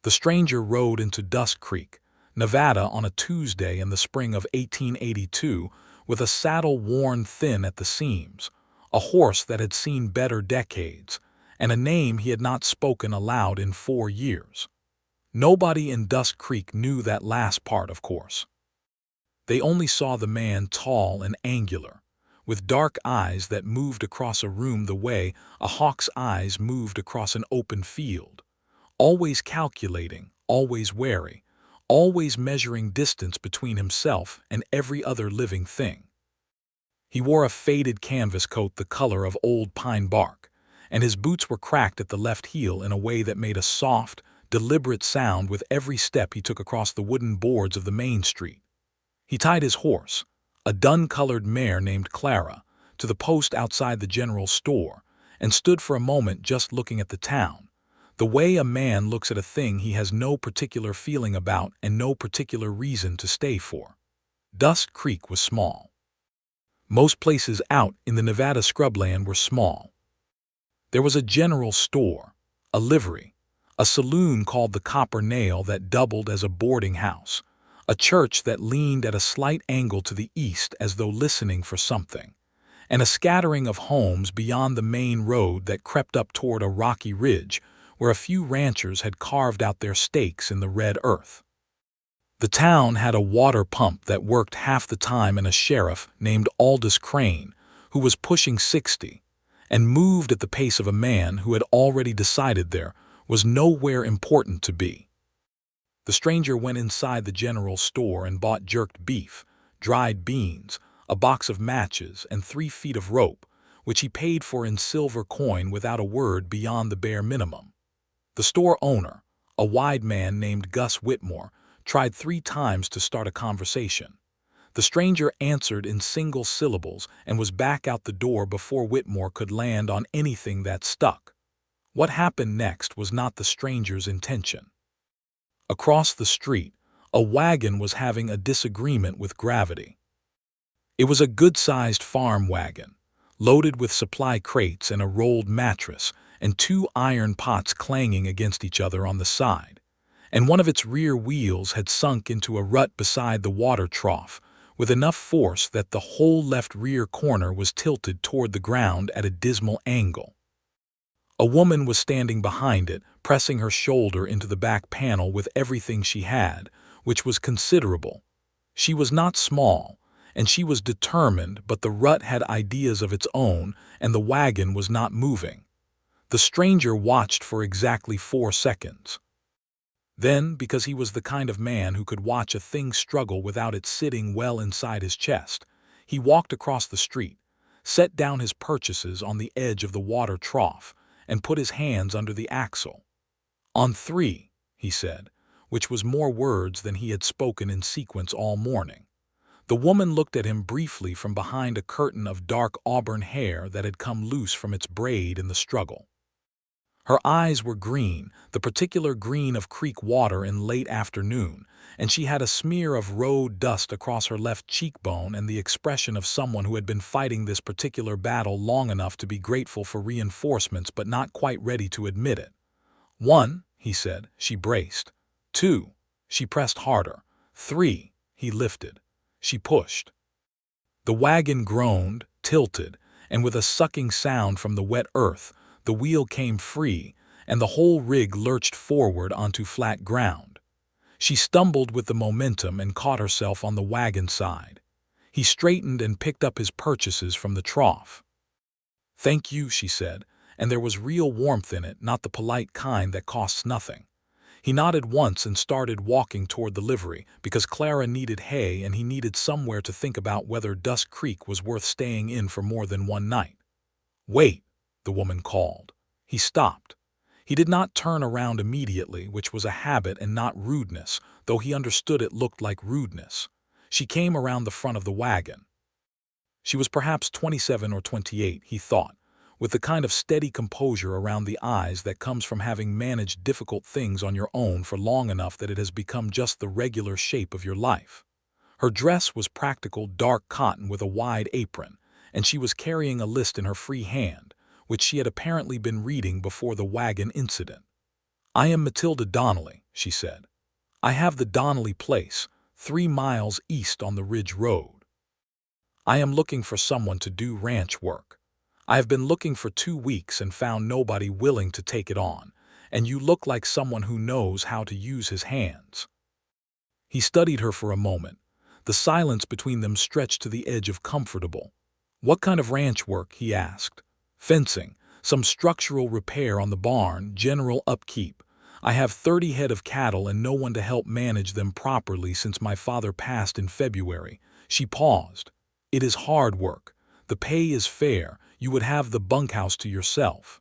The stranger rode into Dust Creek, Nevada on a Tuesday in the spring of 1882 with a saddle worn thin at the seams, a horse that had seen better decades, and a name he had not spoken aloud in 4 years. Nobody in Dust Creek knew that last part, of course. They only saw the man tall and angular, with dark eyes that moved across a room the way a hawk's eyes moved across an open field, always calculating, always wary, always measuring distance between himself and every other living thing. He wore a faded canvas coat the color of old pine bark, and his boots were cracked at the left heel in a way that made a soft, deliberate sound with every step he took across the wooden boards of the main street. He tied his horse, a dun-colored mare named Clara, to the post outside the general store and stood for a moment just looking at the town, the way a man looks at a thing he has no particular feeling about and no particular reason to stay for. Dust Creek was small. Most places out in the Nevada scrubland were small. There was a general store, a livery, a saloon called the Copper Nail that doubled as a boarding house, a church that leaned at a slight angle to the east as though listening for something, and a scattering of homes beyond the main road that crept up toward a rocky ridge where a few ranchers had carved out their stakes in the red earth. The town had a water pump that worked half the time and a sheriff named Aldous Crane, who was pushing 60, and moved at the pace of a man who had already decided there was nowhere important to be. The stranger went inside the general store and bought jerked beef, dried beans, a box of matches, and 3 feet of rope, which he paid for in silver coin without a word beyond the bare minimum. The store owner, a wide man named Gus Whitmore, tried 3 times to start a conversation. The stranger answered in single syllables and was back out the door before Whitmore could land on anything that stuck. What happened next was not the stranger's intention. Across the street, a wagon was having a disagreement with gravity. It was a good-sized farm wagon, loaded with supply crates and a rolled mattress, and 2 iron pots clanging against each other on the side, and one of its rear wheels had sunk into a rut beside the water trough, with enough force that the whole left rear corner was tilted toward the ground at a dismal angle. A woman was standing behind it, pressing her shoulder into the back panel with everything she had, which was considerable. She was not small, and she was determined, but the rut had ideas of its own, and the wagon was not moving. The stranger watched for exactly 4 seconds. Then, because he was the kind of man who could watch a thing struggle without it sitting well inside his chest, he walked across the street, set down his purchases on the edge of the water trough, and put his hands under the axle. "On 3, he said, which was more words than he had spoken in sequence all morning. The woman looked at him briefly from behind a curtain of dark auburn hair that had come loose from its braid in the struggle. Her eyes were green, the particular green of creek water in late afternoon, and she had a smear of road dust across her left cheekbone and the expression of someone who had been fighting this particular battle long enough to be grateful for reinforcements but not quite ready to admit it. 1, he said. She braced. 2, she pressed harder. 3, he lifted. She pushed. The wagon groaned, tilted, and with a sucking sound from the wet earth, the wheel came free, and the whole rig lurched forward onto flat ground. She stumbled with the momentum and caught herself on the wagon side. He straightened and picked up his purchases from the trough. "Thank you," she said, and there was real warmth in it, not the polite kind that costs nothing. He nodded once and started walking toward the livery, because Clara needed hay and he needed somewhere to think about whether Dust Creek was worth staying in for more than 1 night. "Wait," the woman called. He stopped. He did not turn around immediately, which was a habit and not rudeness, though he understood it looked like rudeness. She came around the front of the wagon. She was perhaps 27 or 28, he thought, with the kind of steady composure around the eyes that comes from having managed difficult things on your own for long enough that it has become just the regular shape of your life. Her dress was practical dark cotton with a wide apron, and she was carrying a list in her free hand, which she had apparently been reading before the wagon incident. "I am Matilda Donnelly," she said. "I have the Donnelly place, 3 miles east on the Ridge Road. I am looking for someone to do ranch work. I have been looking for 2 weeks and found nobody willing to take it on, and you look like someone who knows how to use his hands." He studied her for a moment. The silence between them stretched to the edge of comfortable. "What kind of ranch work?" he asked. "Fencing, some structural repair on the barn, general upkeep. I have 30 head of cattle and no one to help manage them properly since my father passed in February." She paused. "It is hard work. The pay is fair. You would have the bunkhouse to yourself."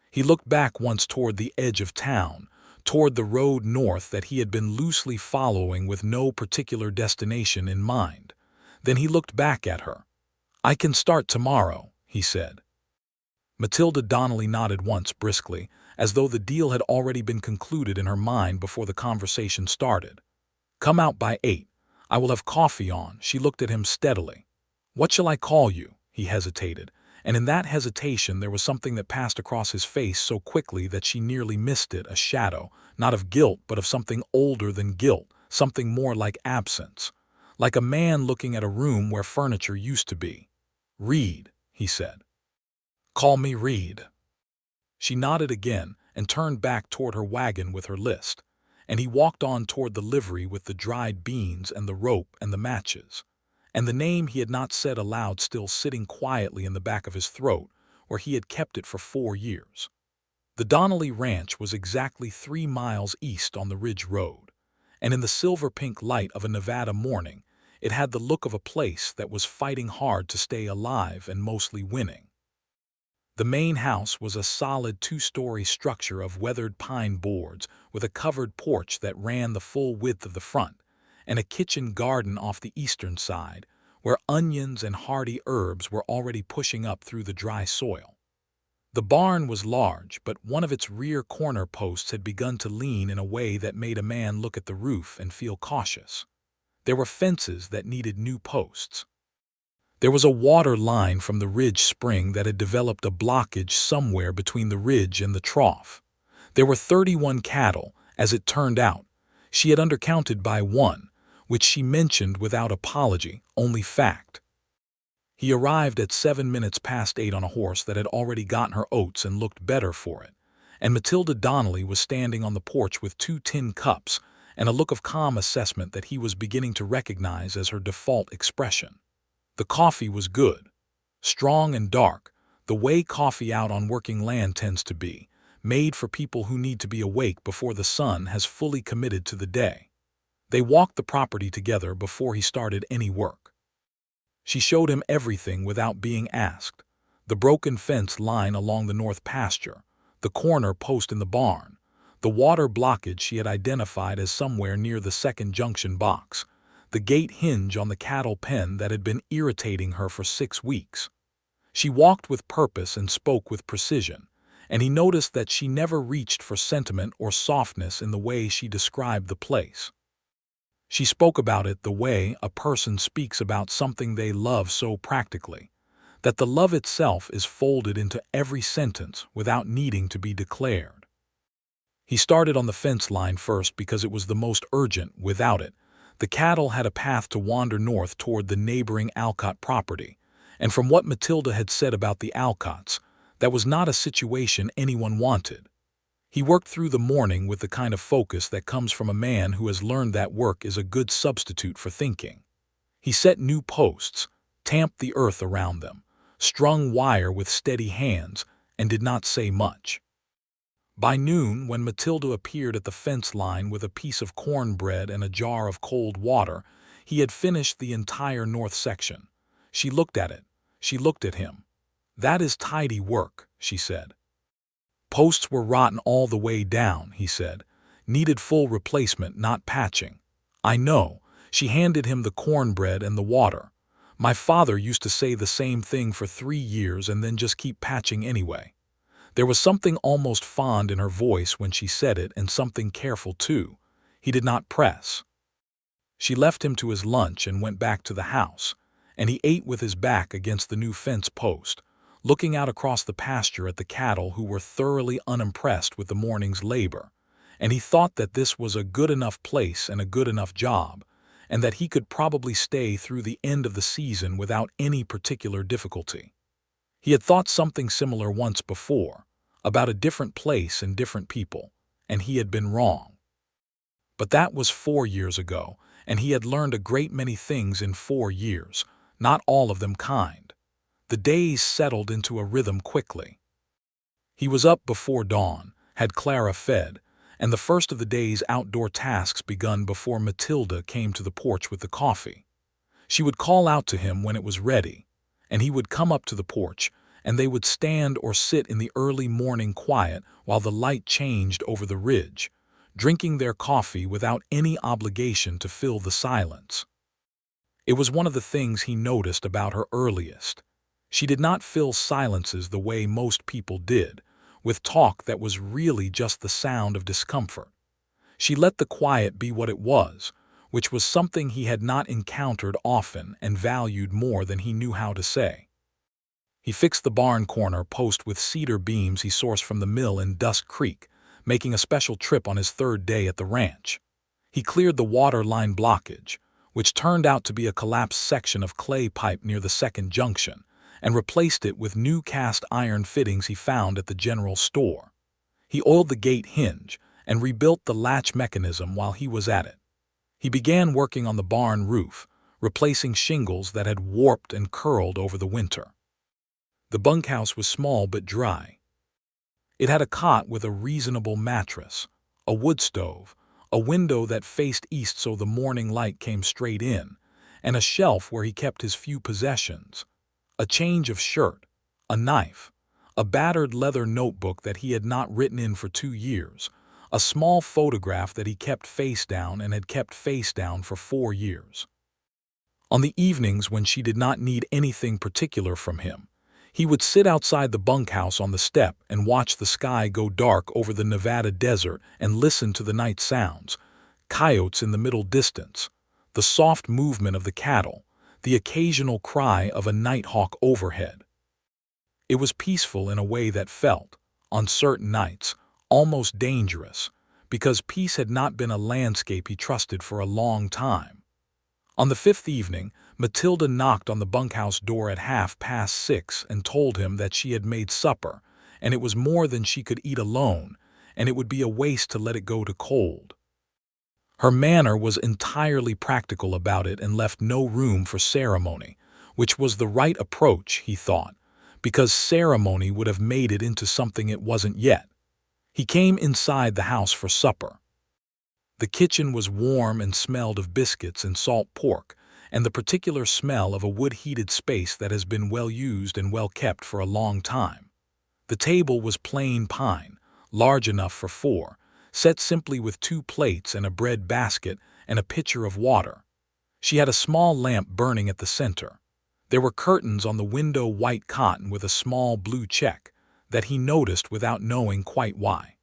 He looked back once toward the edge of town, toward the road north that he had been loosely following with no particular destination in mind. Then he looked back at her. "I can start tomorrow," he said. Matilda Donnelly nodded once briskly, as though the deal had already been concluded in her mind before the conversation started. "Come out by 8. I will have coffee on." She looked at him steadily. "What shall I call you?" He hesitated, and in that hesitation there was something that passed across his face so quickly that she nearly missed it, a shadow, not of guilt but of something older than guilt, something more like absence, like a man looking at a room where furniture used to be. "Reed," he said. "Call me Reed." She nodded again and turned back toward her wagon with her list, and he walked on toward the livery with the dried beans and the rope and the matches, and the name he had not said aloud still sitting quietly in the back of his throat, where he had kept it for 4 years. The Donnelly Ranch was exactly 3 miles east on the Ridge Road, and in the silver-pink light of a Nevada morning, it had the look of a place that was fighting hard to stay alive and mostly winning. The main house was a solid 2-story structure of weathered pine boards with a covered porch that ran the full width of the front, and a kitchen garden off the eastern side, where onions and hardy herbs were already pushing up through the dry soil. The barn was large, but one of its rear corner posts had begun to lean in a way that made a man look at the roof and feel cautious. There were fences that needed new posts. There was a water line from the ridge spring that had developed a blockage somewhere between the ridge and the trough. There were 31 cattle, as it turned out. She had undercounted by 1, which she mentioned without apology, only fact. He arrived at 7 minutes past 8 on a horse that had already gotten her oats and looked better for it, and Matilda Donnelly was standing on the porch with 2 tin cups and a look of calm assessment that he was beginning to recognize as her default expression. The coffee was good, strong and dark, the way coffee out on working land tends to be, made for people who need to be awake before the sun has fully committed to the day. They walked the property together before he started any work. She showed him everything without being asked: the broken fence line along the north pasture, the corner post in the barn, the water blockage she had identified as somewhere near the second junction box, the gate hinge on the cattle pen that had been irritating her for 6 weeks. She walked with purpose and spoke with precision, and he noticed that she never reached for sentiment or softness in the way she described the place. She spoke about it the way a person speaks about something they love so practically, that the love itself is folded into every sentence without needing to be declared. He started on the fence line first because it was the most urgent. Without it, the cattle had a path to wander north toward the neighboring Alcott property, and from what Matilda had said about the Alcotts, that was not a situation anyone wanted. He worked through the morning with the kind of focus that comes from a man who has learned that work is a good substitute for thinking. He set new posts, tamped the earth around them, strung wire with steady hands, and did not say much. By noon, when Matilda appeared at the fence line with a piece of cornbread and a jar of cold water, he had finished the entire north section. She looked at it. She looked at him. "That is tidy work," she said. "Posts were rotten all the way down," he said. "Needed full replacement, not patching." "I know." She handed him the cornbread and the water. "My father used to say the same thing for 3 years and then just keep patching anyway." There was something almost fond in her voice when she said it, and something careful too. He did not press. She left him to his lunch and went back to the house, and he ate with his back against the new fence post, looking out across the pasture at the cattle who were thoroughly unimpressed with the morning's labor, and he thought that this was a good enough place and a good enough job, and that he could probably stay through the end of the season without any particular difficulty. He had thought something similar once before, about a different place and different people, and he had been wrong. But that was 4 years ago, and he had learned a great many things in 4 years, not all of them kind. The days settled into a rhythm quickly. He was up before dawn, had Clara fed, and the first of the day's outdoor tasks begun before Matilda came to the porch with the coffee. She would call out to him when it was ready, and he would come up to the porch, and they would stand or sit in the early morning quiet while the light changed over the ridge, drinking their coffee without any obligation to fill the silence. It was one of the things he noticed about her earliest. She did not fill silences the way most people did, with talk that was really just the sound of discomfort. She let the quiet be what it was, which was something he had not encountered often and valued more than he knew how to say. He fixed the barn corner post with cedar beams he sourced from the mill in Dust Creek, making a special trip on his third day at the ranch. He cleared the water line blockage, which turned out to be a collapsed section of clay pipe near the second junction, and replaced it with new cast iron fittings he found at the general store. He oiled the gate hinge and rebuilt the latch mechanism while he was at it. He began working on the barn roof, replacing shingles that had warped and curled over the winter. The bunkhouse was small but dry. It had a cot with a reasonable mattress, a wood stove, a window that faced east so the morning light came straight in, and a shelf where he kept his few possessions: a change of shirt, a knife, a battered leather notebook that he had not written in for 2 years, a small photograph that he kept face down and had kept face down for 4 years. On the evenings when she did not need anything particular from him, he would sit outside the bunkhouse on the step and watch the sky go dark over the Nevada desert and listen to the night sounds: coyotes in the middle distance, the soft movement of the cattle, the occasional cry of a nighthawk overhead. It was peaceful in a way that felt, on certain nights, almost dangerous, because peace had not been a landscape he trusted for a long time. On the 5th evening, Matilda knocked on the bunkhouse door at 6:30 and told him that she had made supper, and it was more than she could eat alone, and it would be a waste to let it go to cold. Her manner was entirely practical about it and left no room for ceremony, which was the right approach, he thought, because ceremony would have made it into something it wasn't yet. He came inside the house for supper. The kitchen was warm and smelled of biscuits and salt pork, and the particular smell of a wood-heated space that has been well used and well kept for a long time. The table was plain pine, large enough for 4, set simply with 2 plates and a bread basket and a pitcher of water. She had a small lamp burning at the center. There were curtains on the window, white cotton with a small blue check, that he noticed without knowing quite why.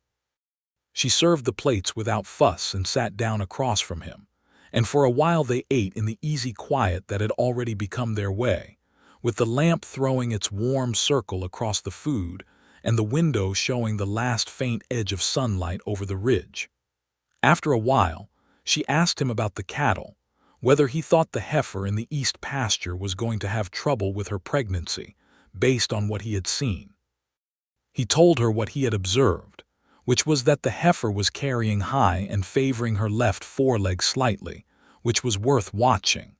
She served the plates without fuss and sat down across from him, and for a while they ate in the easy quiet that had already become their way, with the lamp throwing its warm circle across the food and the window showing the last faint edge of sunlight over the ridge. After a while, she asked him about the cattle, whether he thought the heifer in the east pasture was going to have trouble with her pregnancy, based on what he had seen. He told her what he had observed, which was that the heifer was carrying high and favoring her left foreleg slightly, which was worth watching.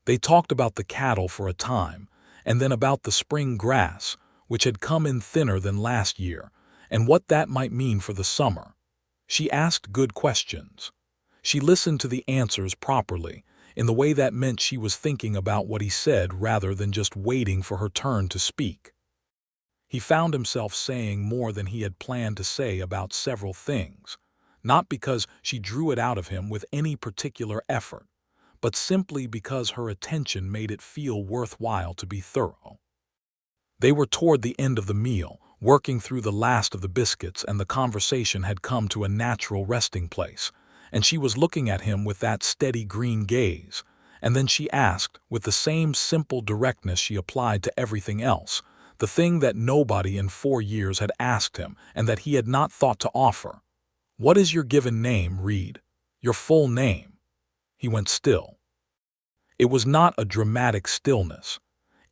They talked about the cattle for a time, and then about the spring grass, which had come in thinner than last year, and what that might mean for the summer. She asked good questions. She listened to the answers properly, in the way that meant she was thinking about what he said rather than just waiting for her turn to speak. He found himself saying more than he had planned to say about several things, not because she drew it out of him with any particular effort, but simply because her attention made it feel worthwhile to be thorough. They were toward the end of the meal, working through the last of the biscuits, and the conversation had come to a natural resting place, and she was looking at him with that steady green gaze, and then she asked, with the same simple directness she applied to everything else, the thing that nobody in 4 years had asked him and that he had not thought to offer. "What is your given name, Reed? Your full name?" He went still. It was not a dramatic stillness.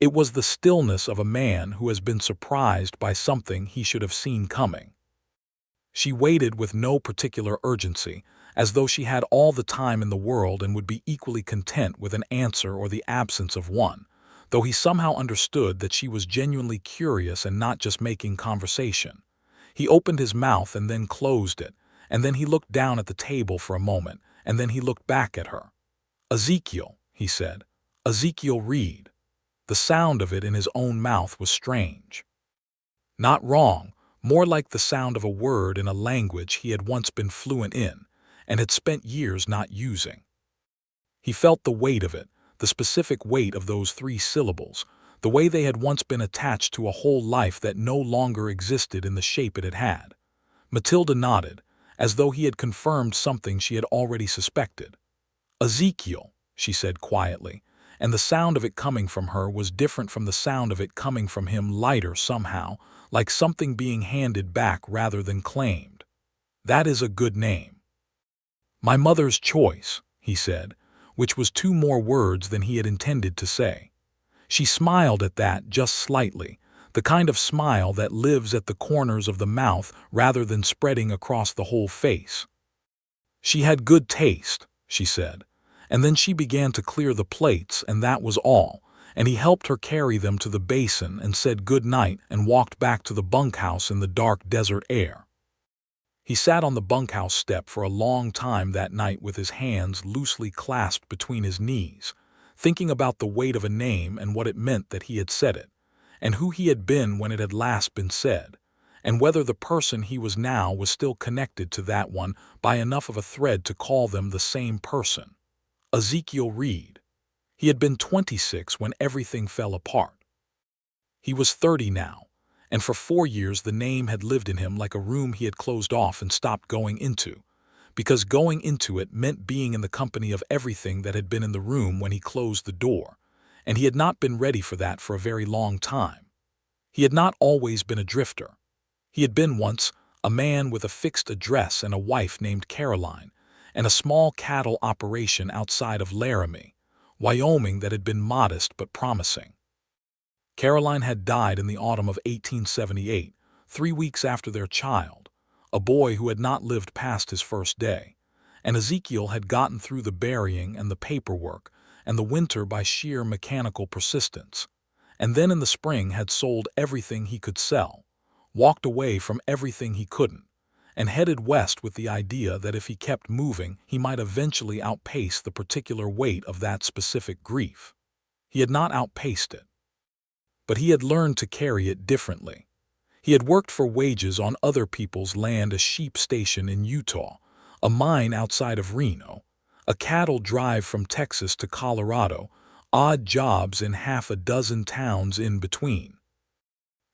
It was the stillness of a man who has been surprised by something he should have seen coming. She waited with no particular urgency, as though she had all the time in the world and would be equally content with an answer or the absence of one, though he somehow understood that she was genuinely curious and not just making conversation. He opened his mouth and then closed it, and then he looked down at the table for a moment, and then he looked back at her. "Ezekiel," he said. "Ezekiel Reed." The sound of it in his own mouth was strange. Not wrong, more like the sound of a word in a language he had once been fluent in, and had spent years not using. He felt the weight of it, the specific weight of those 3 syllables, the way they had once been attached to a whole life that no longer existed in the shape it had had. Matilda nodded, as though he had confirmed something she had already suspected. "Ezekiel," she said quietly, and the sound of it coming from her was different from the sound of it coming from him, lighter somehow, like something being handed back rather than claimed. "That is a good name." "My mother's choice," he said, which was 2 more words than he had intended to say. She smiled at that just slightly, the kind of smile that lives at the corners of the mouth rather than spreading across the whole face. "She had good taste," she said, and then she began to clear the plates, and that was all, and he helped her carry them to the basin and said good night and walked back to the bunkhouse in the dark desert air. He sat on the bunkhouse step for a long time that night with his hands loosely clasped between his knees, thinking about the weight of a name and what it meant that he had said it, and who he had been when it had last been said, and whether the person he was now was still connected to that one by enough of a thread to call them the same person. Ezekiel Reed. He had been 26 when everything fell apart. He was 30 now, and for 4 years the name had lived in him like a room he had closed off and stopped going into, because going into it meant being in the company of everything that had been in the room when he closed the door, and he had not been ready for that for a very long time. He had not always been a drifter. He had been once a man with a fixed address and a wife named Caroline, and a small cattle operation outside of Laramie, Wyoming that had been modest but promising. Caroline had died in the autumn of 1878, 3 weeks after their child, a boy who had not lived past his first day, and Ezekiel had gotten through the burying and the paperwork and the winter by sheer mechanical persistence, and then in the spring had sold everything he could sell, walked away from everything he couldn't, and headed west with the idea that if he kept moving he might eventually outpace the particular weight of that specific grief. He had not outpaced it, but he had learned to carry it differently. He had worked for wages on other people's land, a sheep station in Utah, a mine outside of Reno, a cattle drive from Texas to Colorado, odd jobs in half a dozen towns in between.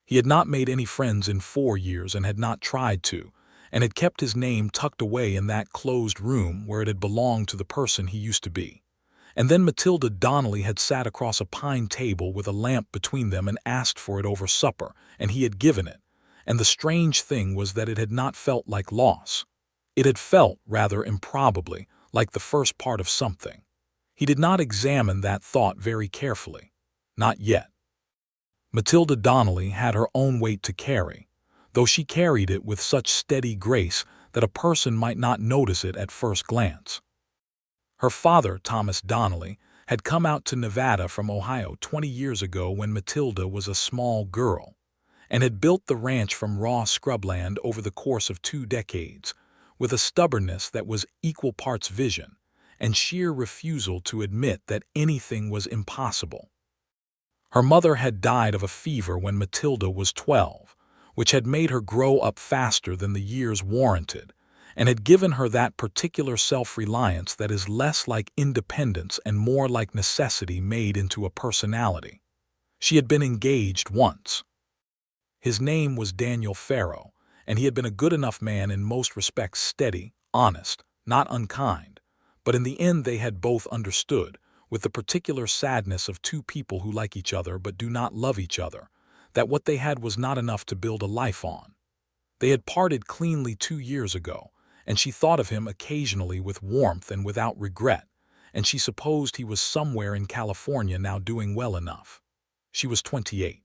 He had not made any friends in 4 years and had not tried to, and had kept his name tucked away in that closed room where it had belonged to the person he used to be. And then Matilda Donnelly had sat across a pine table with a lamp between them and asked for it over supper, and he had given it, and the strange thing was that it had not felt like loss. It had felt, rather improbably, like the first part of something. He did not examine that thought very carefully. Not yet. Matilda Donnelly had her own weight to carry, though she carried it with such steady grace that a person might not notice it at first glance. Her father, Thomas Donnelly, had come out to Nevada from Ohio 20 years ago when Matilda was a small girl, and had built the ranch from raw scrubland over the course of 2 decades, with a stubbornness that was equal parts vision and sheer refusal to admit that anything was impossible. Her mother had died of a fever when Matilda was 12, which had made her grow up faster than the years warranted, and had given her that particular self-reliance that is less like independence and more like necessity made into a personality. She had been engaged once. His name was Daniel Farrow, and he had been a good enough man, in most respects steady, honest, not unkind, but in the end they had both understood, with the particular sadness of 2 people who like each other but do not love each other, that what they had was not enough to build a life on. They had parted cleanly 2 years ago, and she thought of him occasionally with warmth and without regret, and she supposed he was somewhere in California now doing well enough. She was 28.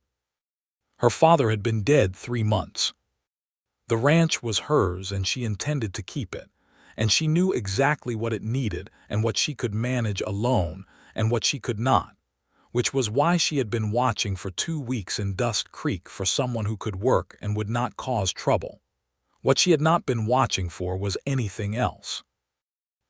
Her father had been dead 3 months. The ranch was hers and she intended to keep it, and she knew exactly what it needed and what she could manage alone and what she could not, which was why she had been watching for 2 weeks in Dust Creek for someone who could work and would not cause trouble. What she had not been watching for was anything else.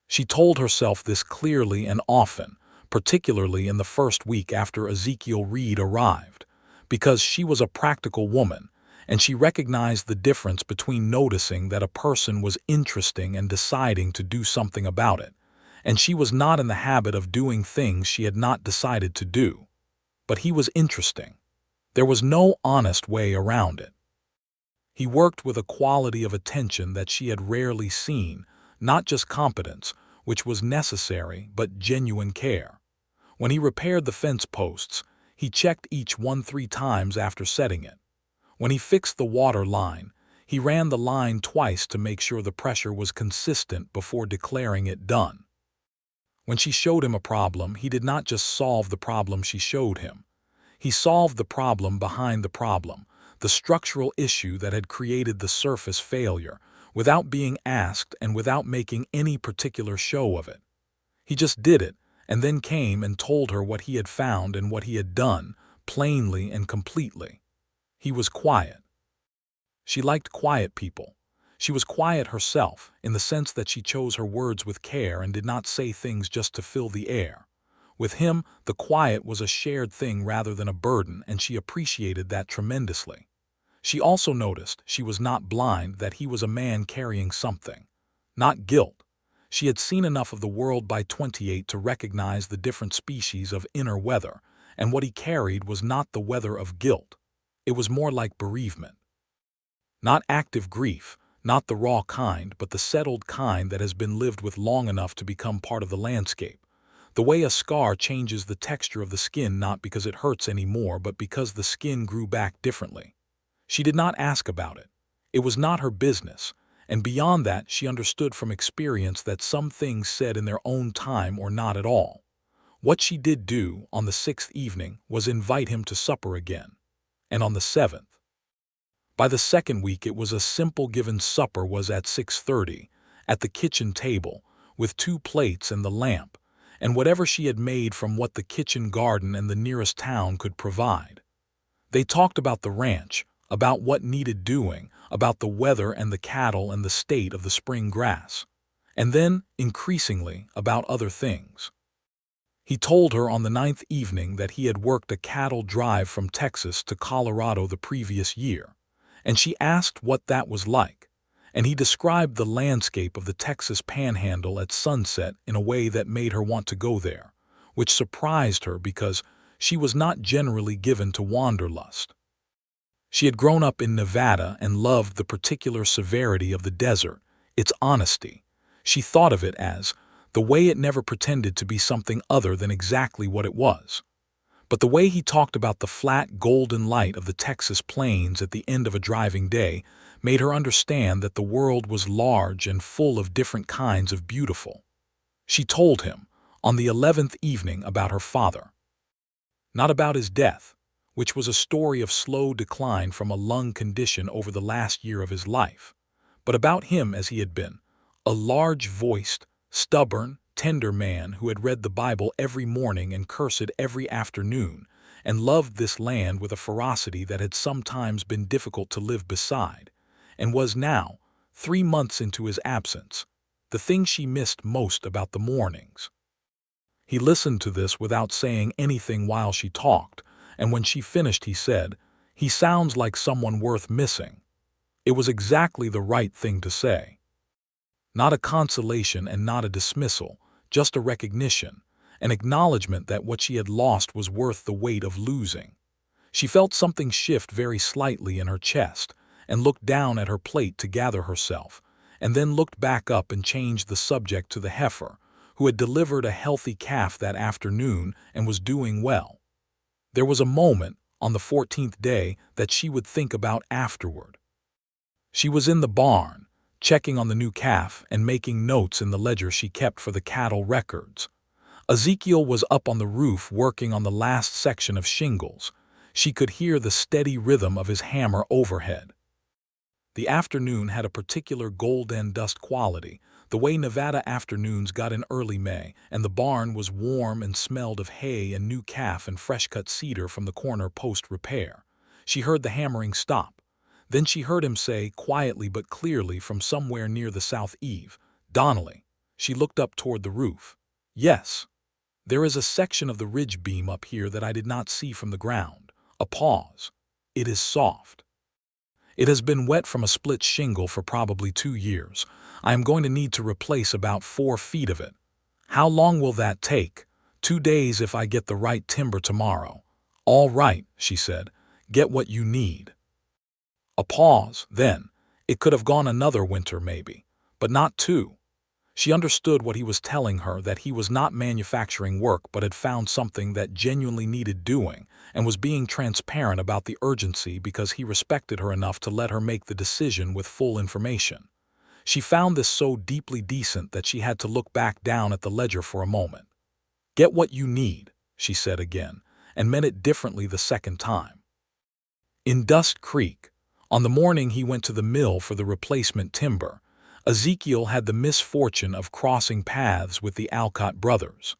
She told herself this clearly and often, particularly in the first week after Ezekiel Reed arrived, because she was a practical woman, and she recognized the difference between noticing that a person was interesting and deciding to do something about it, and she was not in the habit of doing things she had not decided to do. But he was interesting. There was no honest way around it. He worked with a quality of attention that she had rarely seen, not just competence, which was necessary, but genuine care. When he repaired the fence posts, he checked each one 3 times after setting it. When he fixed the water line, he ran the line twice to make sure the pressure was consistent before declaring it done. When she showed him a problem, he did not just solve the problem she showed him. He solved the problem behind the problem, the structural issue that had created the surface failure, without being asked and without making any particular show of it. He just did it, and then came and told her what he had found and what he had done, plainly and completely. He was quiet. She liked quiet people. She was quiet herself, in the sense that she chose her words with care and did not say things just to fill the air. With him, the quiet was a shared thing rather than a burden, and she appreciated that tremendously. She also noticed she was not blind, that he was a man carrying something. Not guilt. She had seen enough of the world by 28 to recognize the different species of inner weather, and what he carried was not the weather of guilt. It was more like bereavement. Not active grief, not the raw kind, but the settled kind that has been lived with long enough to become part of the landscape. The way a scar changes the texture of the skin, not because it hurts anymore, but because the skin grew back differently. She did not ask about it. It was not her business, and beyond that she understood from experience that some things said in their own time or not at all. What she did do on the 6th evening was invite him to supper again, and on the 7th. By the 2nd week it was a simple given supper was at 6:30, at the kitchen table, with 2 plates and the lamp, and whatever she had made from what the kitchen garden and the nearest town could provide. They talked about the ranch, about what needed doing, about the weather and the cattle and the state of the spring grass, and then, increasingly, about other things. He told her on the 9th evening that he had worked a cattle drive from Texas to Colorado the previous year, and she asked what that was like, and he described the landscape of the Texas Panhandle at sunset in a way that made her want to go there, which surprised her because she was not generally given to wanderlust. She had grown up in Nevada and loved the particular severity of the desert, its honesty. She thought of it as the way it never pretended to be something other than exactly what it was. But the way he talked about the flat golden light of the Texas plains at the end of a driving day made her understand that the world was large and full of different kinds of beautiful. She told him, on the 11th evening, about her father. Not about his death, which was a story of slow decline from a lung condition over the last year of his life, but about him as he had been, a large-voiced, stubborn, tender man who had read the Bible every morning and cursed it every afternoon, and loved this land with a ferocity that had sometimes been difficult to live beside, and was now, 3 months into his absence, the thing she missed most about the mornings. He listened to this without saying anything while she talked, and when she finished he said, "He sounds like someone worth missing." It was exactly the right thing to say. Not a consolation and not a dismissal, just a recognition, an acknowledgement that what she had lost was worth the weight of losing. She felt something shift very slightly in her chest, and looked down at her plate to gather herself, and then looked back up and changed the subject to the heifer, who had delivered a healthy calf that afternoon and was doing well. There was a moment, on the 14th day, that she would think about afterward. She was in the barn, checking on the new calf and making notes in the ledger she kept for the cattle records. Ezekiel was up on the roof working on the last section of shingles. She could hear the steady rhythm of his hammer overhead. The afternoon had a particular golden dust quality, the way Nevada afternoons got in early May, and the barn was warm and smelled of hay and new calf and fresh-cut cedar from the corner post-repair. She heard the hammering stop. Then she heard him say, quietly but clearly from somewhere near the south eave, "Donnelly." She looked up toward the roof. "Yes. There is a section of the ridge beam up here that I did not see from the ground." A pause. "It is soft. It has been wet from a split shingle for probably 2 years. I am going to need to replace about 4 feet of it." "How long will that take?" 2 days if I get the right timber tomorrow." "All right," she said. "Get what you need." A pause, then. "It could have gone another winter maybe, but not 2. She understood what he was telling her, that he was not manufacturing work but had found something that genuinely needed doing, and was being transparent about the urgency because he respected her enough to let her make the decision with full information. She found this so deeply decent that she had to look back down at the ledger for a moment. "Get what you need," she said again, and meant it differently the second time. In Dust Creek, on the morning he went to the mill for the replacement timber, Ezekiel had the misfortune of crossing paths with the Alcott brothers.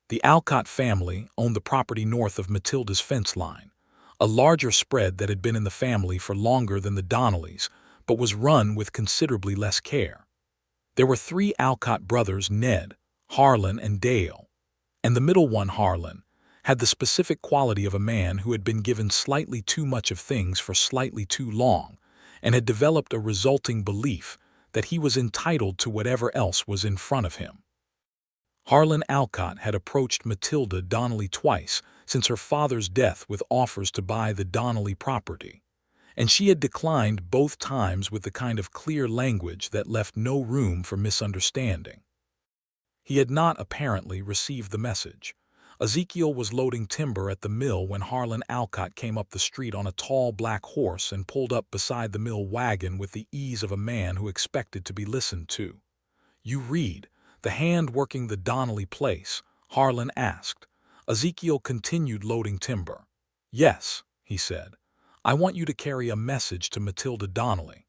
The Alcott family owned the property north of Matilda's fence line, a larger spread that had been in the family for longer than the Donnellys, but was run with considerably less care. There were 3 Alcott brothers, Ned, Harlan, and Dale, and the middle one, Harlan, had the specific quality of a man who had been given slightly too much of things for slightly too long, and had developed a resulting belief that he was entitled to whatever else was in front of him. Harlan Alcott had approached Matilda Donnelly twice since her father's death with offers to buy the Donnelly property, and she had declined both times with the kind of clear language that left no room for misunderstanding. He had not, apparently, received the message. Ezekiel was loading timber at the mill when Harlan Alcott came up the street on a tall black horse and pulled up beside the mill wagon with the ease of a man who expected to be listened to. "You read the hand working the Donnelly place?" Harlan asked. Ezekiel continued loading timber. "Yes," he said. "I want you to carry a message to Matilda Donnelly."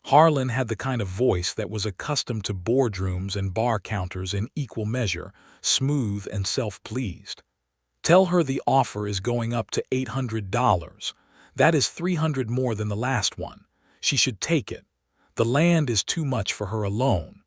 Harlan had the kind of voice that was accustomed to boardrooms and bar counters in equal measure, smooth and self-pleased. "Tell her the offer is going up to $800. That is $300 more than the last one. She should take it. The land is too much for her alone."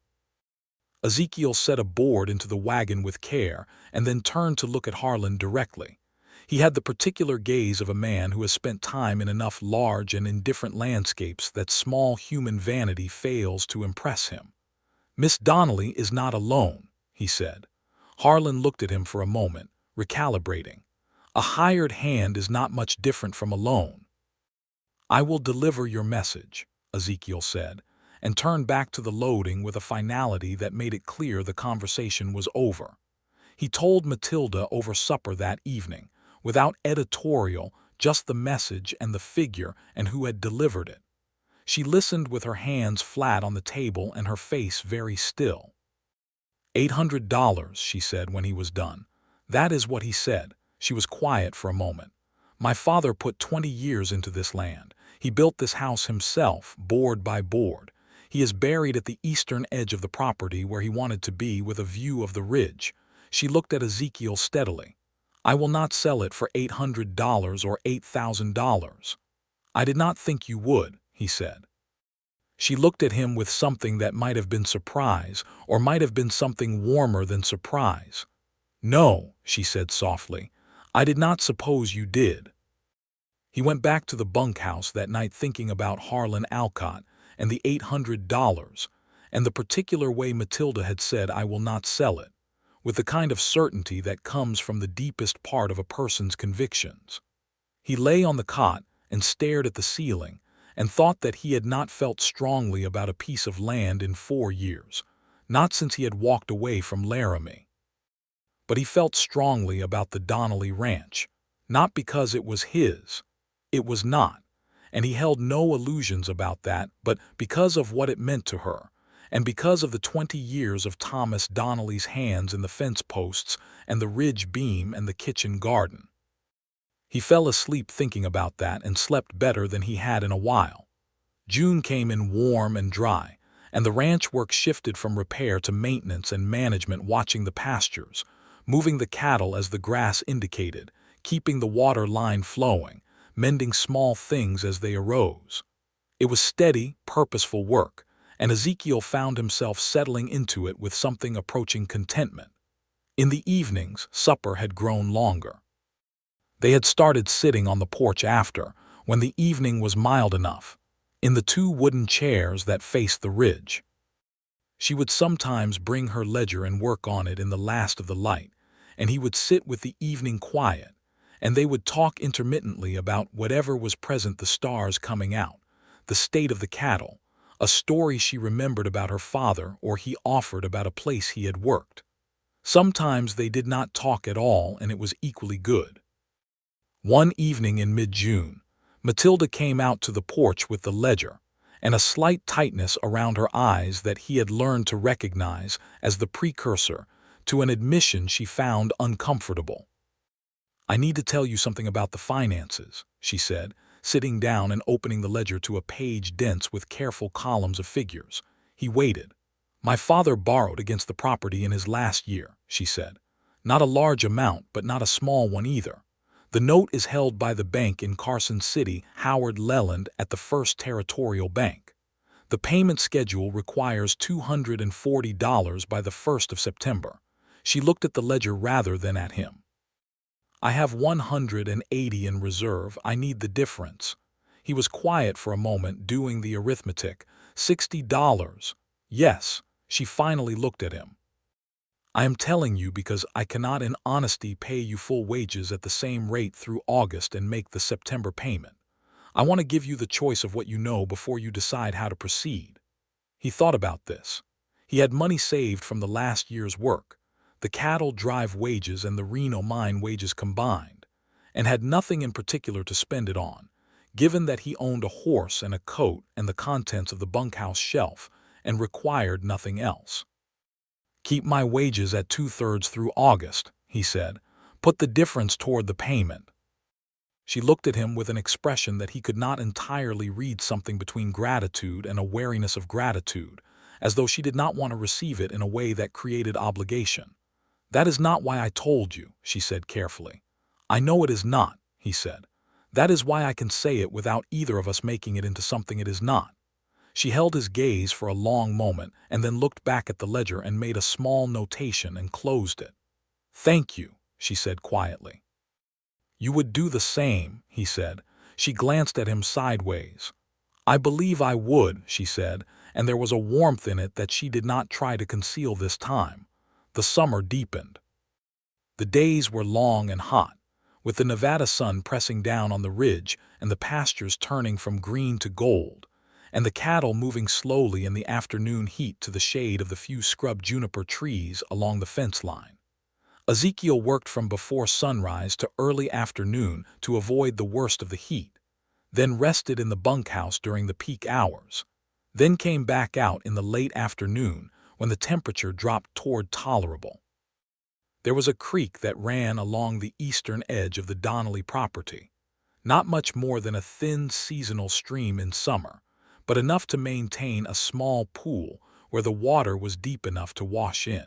Ezekiel set a board into the wagon with care and then turned to look at Harlan directly. He had the particular gaze of a man who has spent time in enough large and indifferent landscapes that small human vanity fails to impress him. "Miss Donnelly is not alone," he said. Harlan looked at him for a moment, recalibrating. "A hired hand is not much different from alone." "I will deliver your message," Ezekiel said, and turned back to the loading with a finality that made it clear the conversation was over. He told Matilda over supper that evening, without editorial, just the message and the figure and who had delivered it. She listened with her hands flat on the table and her face very still. $800, she said when he was done. "That is what he said." She was quiet for a moment. "My father put 20 years into this land. He built this house himself, board by board. He is buried at the eastern edge of the property where he wanted to be with a view of the ridge." She looked at Ezekiel steadily. "I will not sell it for $800 or $8,000. "I did not think you would," he said. She looked at him with something that might have been surprise, or might have been something warmer than surprise. "No," she said softly, "I did not suppose you did." He went back to the bunkhouse that night thinking about Harlan Alcott and the $800, and the particular way Matilda had said, "I will not sell it," with the kind of certainty that comes from the deepest part of a person's convictions. He lay on the cot and stared at the ceiling and thought that he had not felt strongly about a piece of land in 4 years, not since he had walked away from Laramie. But he felt strongly about the Donnelly ranch, not because it was his. It was not, and he held no illusions about that, but because of what it meant to her, and because of the 20 years of Thomas Donnelly's hands in the fence posts and the ridge beam and the kitchen garden. He fell asleep thinking about that and slept better than he had in a while. June came in warm and dry, and the ranch work shifted from repair to maintenance and management, watching the pastures, moving the cattle as the grass indicated, keeping the water line flowing, mending small things as they arose. It was steady, purposeful work, and Ezekiel found himself settling into it with something approaching contentment. In the evenings, supper had grown longer. They had started sitting on the porch after, when the evening was mild enough, in the 2 wooden chairs that faced the ridge. She would sometimes bring her ledger and work on it in the last of the light, and he would sit with the evening quiet, and they would talk intermittently about whatever was present, the stars coming out, the state of the cattle, a story she remembered about her father or he offered about a place he had worked. Sometimes they did not talk at all, and it was equally good. One evening in mid-June, Matilda came out to the porch with the ledger, and a slight tightness around her eyes that he had learned to recognize as the precursor to an admission she found uncomfortable. "I need to tell you something about the finances," she said, sitting down and opening the ledger to a page dense with careful columns of figures. He waited. "My father borrowed against the property in his last year," she said. "Not a large amount, but not a small one either. The note is held by the bank in Carson City, Howard Leland, at the First Territorial Bank. The payment schedule requires $240 by the 1st of September. She looked at the ledger rather than at him. "I have $180 in reserve. I need the difference." He was quiet for a moment, doing the arithmetic. $60. Yes, she finally looked at him. "I am telling you because I cannot in honesty pay you full wages at the same rate through August and make the September payment. I want to give you the choice of what you know before you decide how to proceed." He thought about this. He had money saved from the last year's work, the cattle drive wages and the Reno mine wages combined, and had nothing in particular to spend it on, given that he owned a horse and a coat and the contents of the bunkhouse shelf and required nothing else. "Keep my wages at 2/3 through August," he said. "Put the difference toward the payment." She looked at him with an expression that he could not entirely read, something between gratitude and a wariness of gratitude, as though she did not want to receive it in a way that created obligation. "That is not why I told you," she said carefully. "I know it is not," he said. "That is why I can say it without either of us making it into something it is not." She held his gaze for a long moment and then looked back at the ledger and made a small notation and closed it. "Thank you," she said quietly. "You would do the same," he said. She glanced at him sideways. "I believe I would," she said, and there was a warmth in it that she did not try to conceal this time. The summer deepened. The days were long and hot, with the Nevada sun pressing down on the ridge and the pastures turning from green to gold, and the cattle moving slowly in the afternoon heat to the shade of the few scrub juniper trees along the fence line. Ezekiel worked from before sunrise to early afternoon to avoid the worst of the heat, then rested in the bunkhouse during the peak hours, then came back out in the late afternoon when the temperature dropped toward tolerable. There was a creek that ran along the eastern edge of the Donnelly property, not much more than a thin seasonal stream in summer, but enough to maintain a small pool where the water was deep enough to wash in.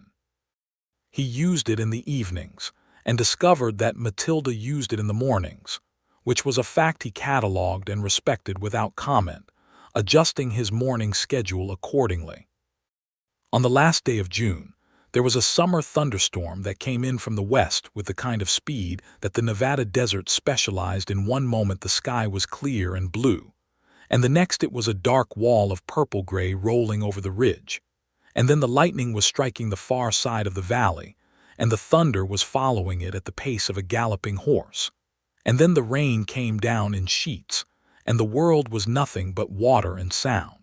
He used it in the evenings, and discovered that Matilda used it in the mornings, which was a fact he catalogued and respected without comment, adjusting his morning schedule accordingly. On the last day of June, there was a summer thunderstorm that came in from the west with the kind of speed that the Nevada desert specialized in. One moment the sky was clear and blue, and the next it was a dark wall of purple-gray rolling over the ridge, and then the lightning was striking the far side of the valley, and the thunder was following it at the pace of a galloping horse, and then the rain came down in sheets, and the world was nothing but water and sound.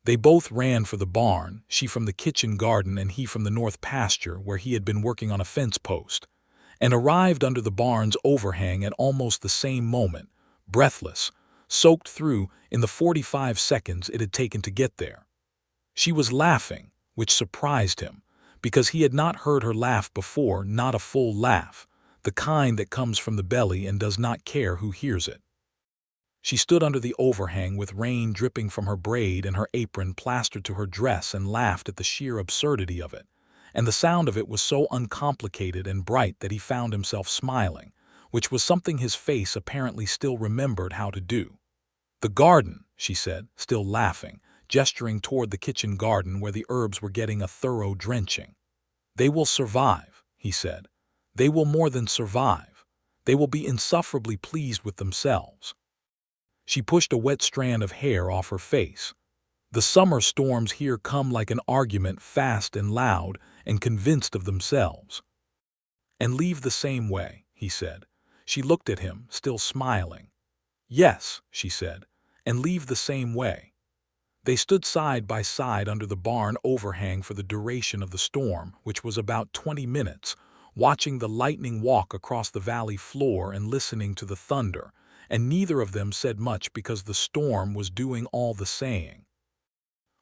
They both ran for the barn, she from the kitchen garden and he from the north pasture where he had been working on a fence post, and arrived under the barn's overhang at almost the same moment, breathless, soaked through in the 45 seconds it had taken to get there. She was laughing, which surprised him, because he had not heard her laugh before, not a full laugh, the kind that comes from the belly and does not care who hears it. She stood under the overhang with rain dripping from her braid and her apron plastered to her dress and laughed at the sheer absurdity of it, and the sound of it was so uncomplicated and bright that he found himself smiling, which was something his face apparently still remembered how to do. "The garden," she said, still laughing, gesturing toward the kitchen garden where the herbs were getting a thorough drenching. "They will survive," he said. "They will more than survive. They will be insufferably pleased with themselves." She pushed a wet strand of hair off her face. "The summer storms here come like an argument, fast and loud and convinced of themselves." "And leave the same way," he said. She looked at him, still smiling. "Yes," she said, "and leave the same way." They stood side by side under the barn overhang for the duration of the storm, which was about 20 minutes, watching the lightning walk across the valley floor and listening to the thunder, and neither of them said much because the storm was doing all the saying.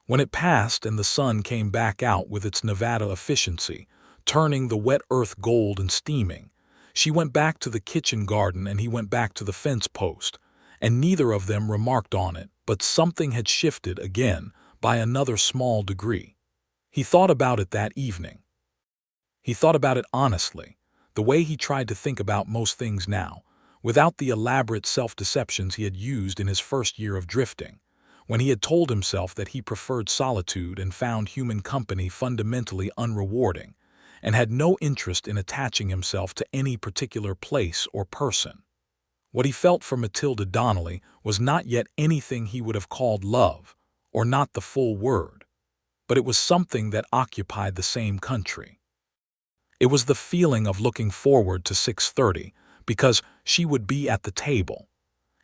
When it passed and the sun came back out with its Nevada efficiency, turning the wet earth gold and steaming, she went back to the kitchen garden and he went back to the fence post, and neither of them remarked on it, but something had shifted again by another small degree. He thought about it that evening. He thought about it honestly, the way he tried to think about most things now, without the elaborate self-deceptions he had used in his first year of drifting, when he had told himself that he preferred solitude and found human company fundamentally unrewarding, and had no interest in attaching himself to any particular place or person. What he felt for Matilda Donnelly was not yet anything he would have called love, or not the full word, but it was something that occupied the same country. It was the feeling of looking forward to 6:30, because she would be at the table.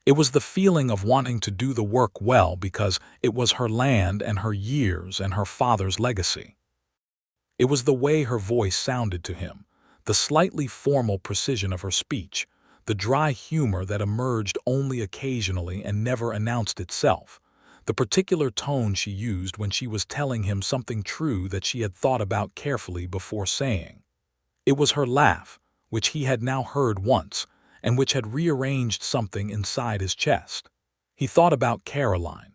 It was the feeling of wanting to do the work well because it was her land and her years and her father's legacy. It was the way her voice sounded to him, the slightly formal precision of her speech, the dry humor that emerged only occasionally and never announced itself, the particular tone she used when she was telling him something true that she had thought about carefully before saying. It was her laugh, which he had now heard once, and which had rearranged something inside his chest. He thought about Caroline.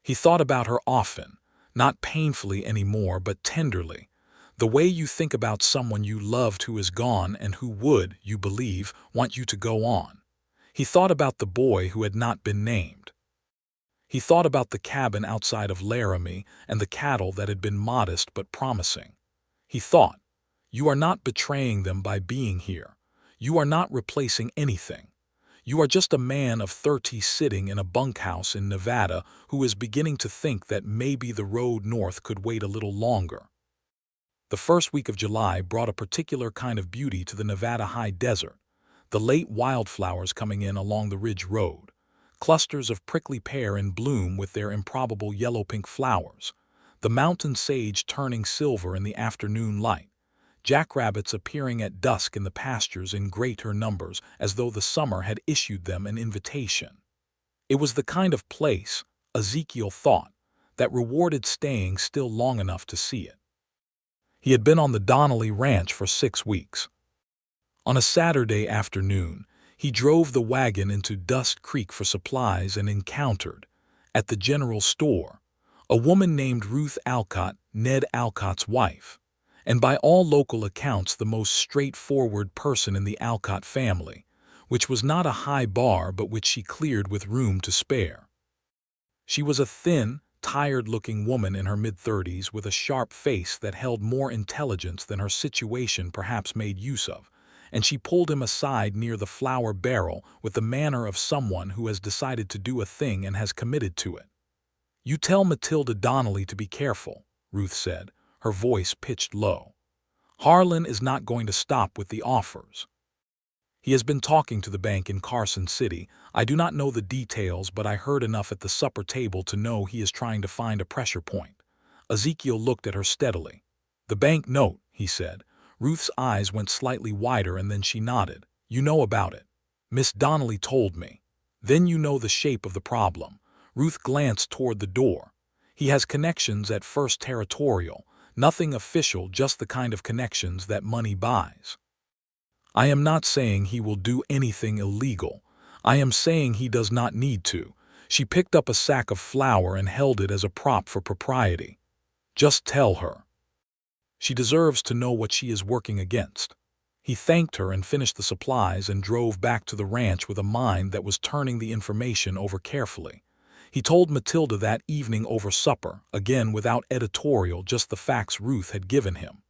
He thought about her often, not painfully anymore, but tenderly, the way you think about someone you loved who is gone and who would, you believe, want you to go on. He thought about the boy who had not been named. He thought about the cabin outside of Laramie and the cattle that had been modest but promising. He thought, "You are not betraying them by being here. You are not replacing anything. You are just a man of 30 sitting in a bunkhouse in Nevada who is beginning to think that maybe the road north could wait a little longer." The first week of July brought a particular kind of beauty to the Nevada high desert, the late wildflowers coming in along the ridge road, clusters of prickly pear in bloom with their improbable yellow-pink flowers, the mountain sage turning silver in the afternoon light, jackrabbits appearing at dusk in the pastures in greater numbers as though the summer had issued them an invitation. It was the kind of place, Ezekiel thought, that rewarded staying still long enough to see it. He had been on the Donnelly ranch for 6 weeks. On a Saturday afternoon, he drove the wagon into Dust Creek for supplies and encountered, at the general store, a woman named Ruth Alcott, Ned Alcott's wife, and by all local accounts the most straightforward person in the Alcott family, which was not a high bar but which she cleared with room to spare. She was a thin, tired-looking woman in her mid-30s with a sharp face that held more intelligence than her situation perhaps made use of, and she pulled him aside near the flour barrel with the manner of someone who has decided to do a thing and has committed to it. "You tell Matilda Donnelly to be careful," Ruth said, her voice pitched low. "Harlan is not going to stop with the offers. He has been talking to the bank in Carson City. I do not know the details, but I heard enough at the supper table to know he is trying to find a pressure point." Ezekiel looked at her steadily. "The bank note," he said. Ruth's eyes went slightly wider and then she nodded. "You know about it. Miss Donnelly told me." Then you know the shape of the problem. Ruth glanced toward the door. He has connections at first territorial, nothing official, just the kind of connections that money buys. I am not saying he will do anything illegal. I am saying he does not need to. She picked up a sack of flour and held it as a prop for propriety. Just tell her. She deserves to know what she is working against. He thanked her and finished the supplies and drove back to the ranch with a mind that was turning the information over carefully. He told Matilda that evening over supper, again without editorial, just the facts Ruth had given him.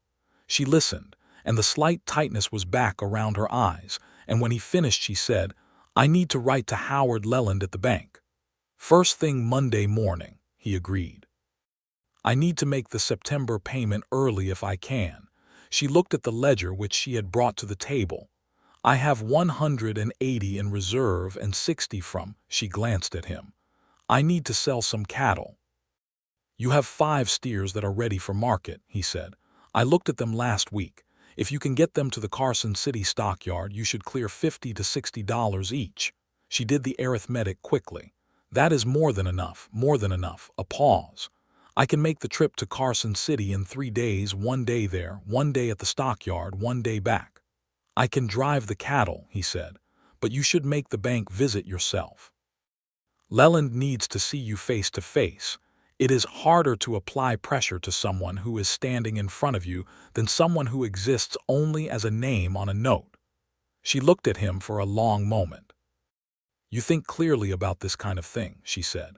She listened, and the slight tightness was back around her eyes, and when he finished she said, "I need to write to Howard Leland at the bank." "First thing Monday morning," he agreed. "I need to make the September payment early if I can." She looked at the ledger which she had brought to the table. "I have 180 in reserve and 60 from," she glanced at him. "I need to sell some cattle." "You have 5 steers that are ready for market," he said. "I looked at them last week. If you can get them to the Carson City stockyard, you should clear $50 to $60 each." She did the arithmetic quickly. "That is more than enough, more than enough." A pause. "I can make the trip to Carson City in 3 days, 1 day there, 1 day at the stockyard, 1 day back." "I can drive the cattle," he said, "but you should make the bank visit yourself. Leland needs to see you face to face. It is harder to apply pressure to someone who is standing in front of you than someone who exists only as a name on a note." She looked at him for a long moment. "You think clearly about this kind of thing," she said.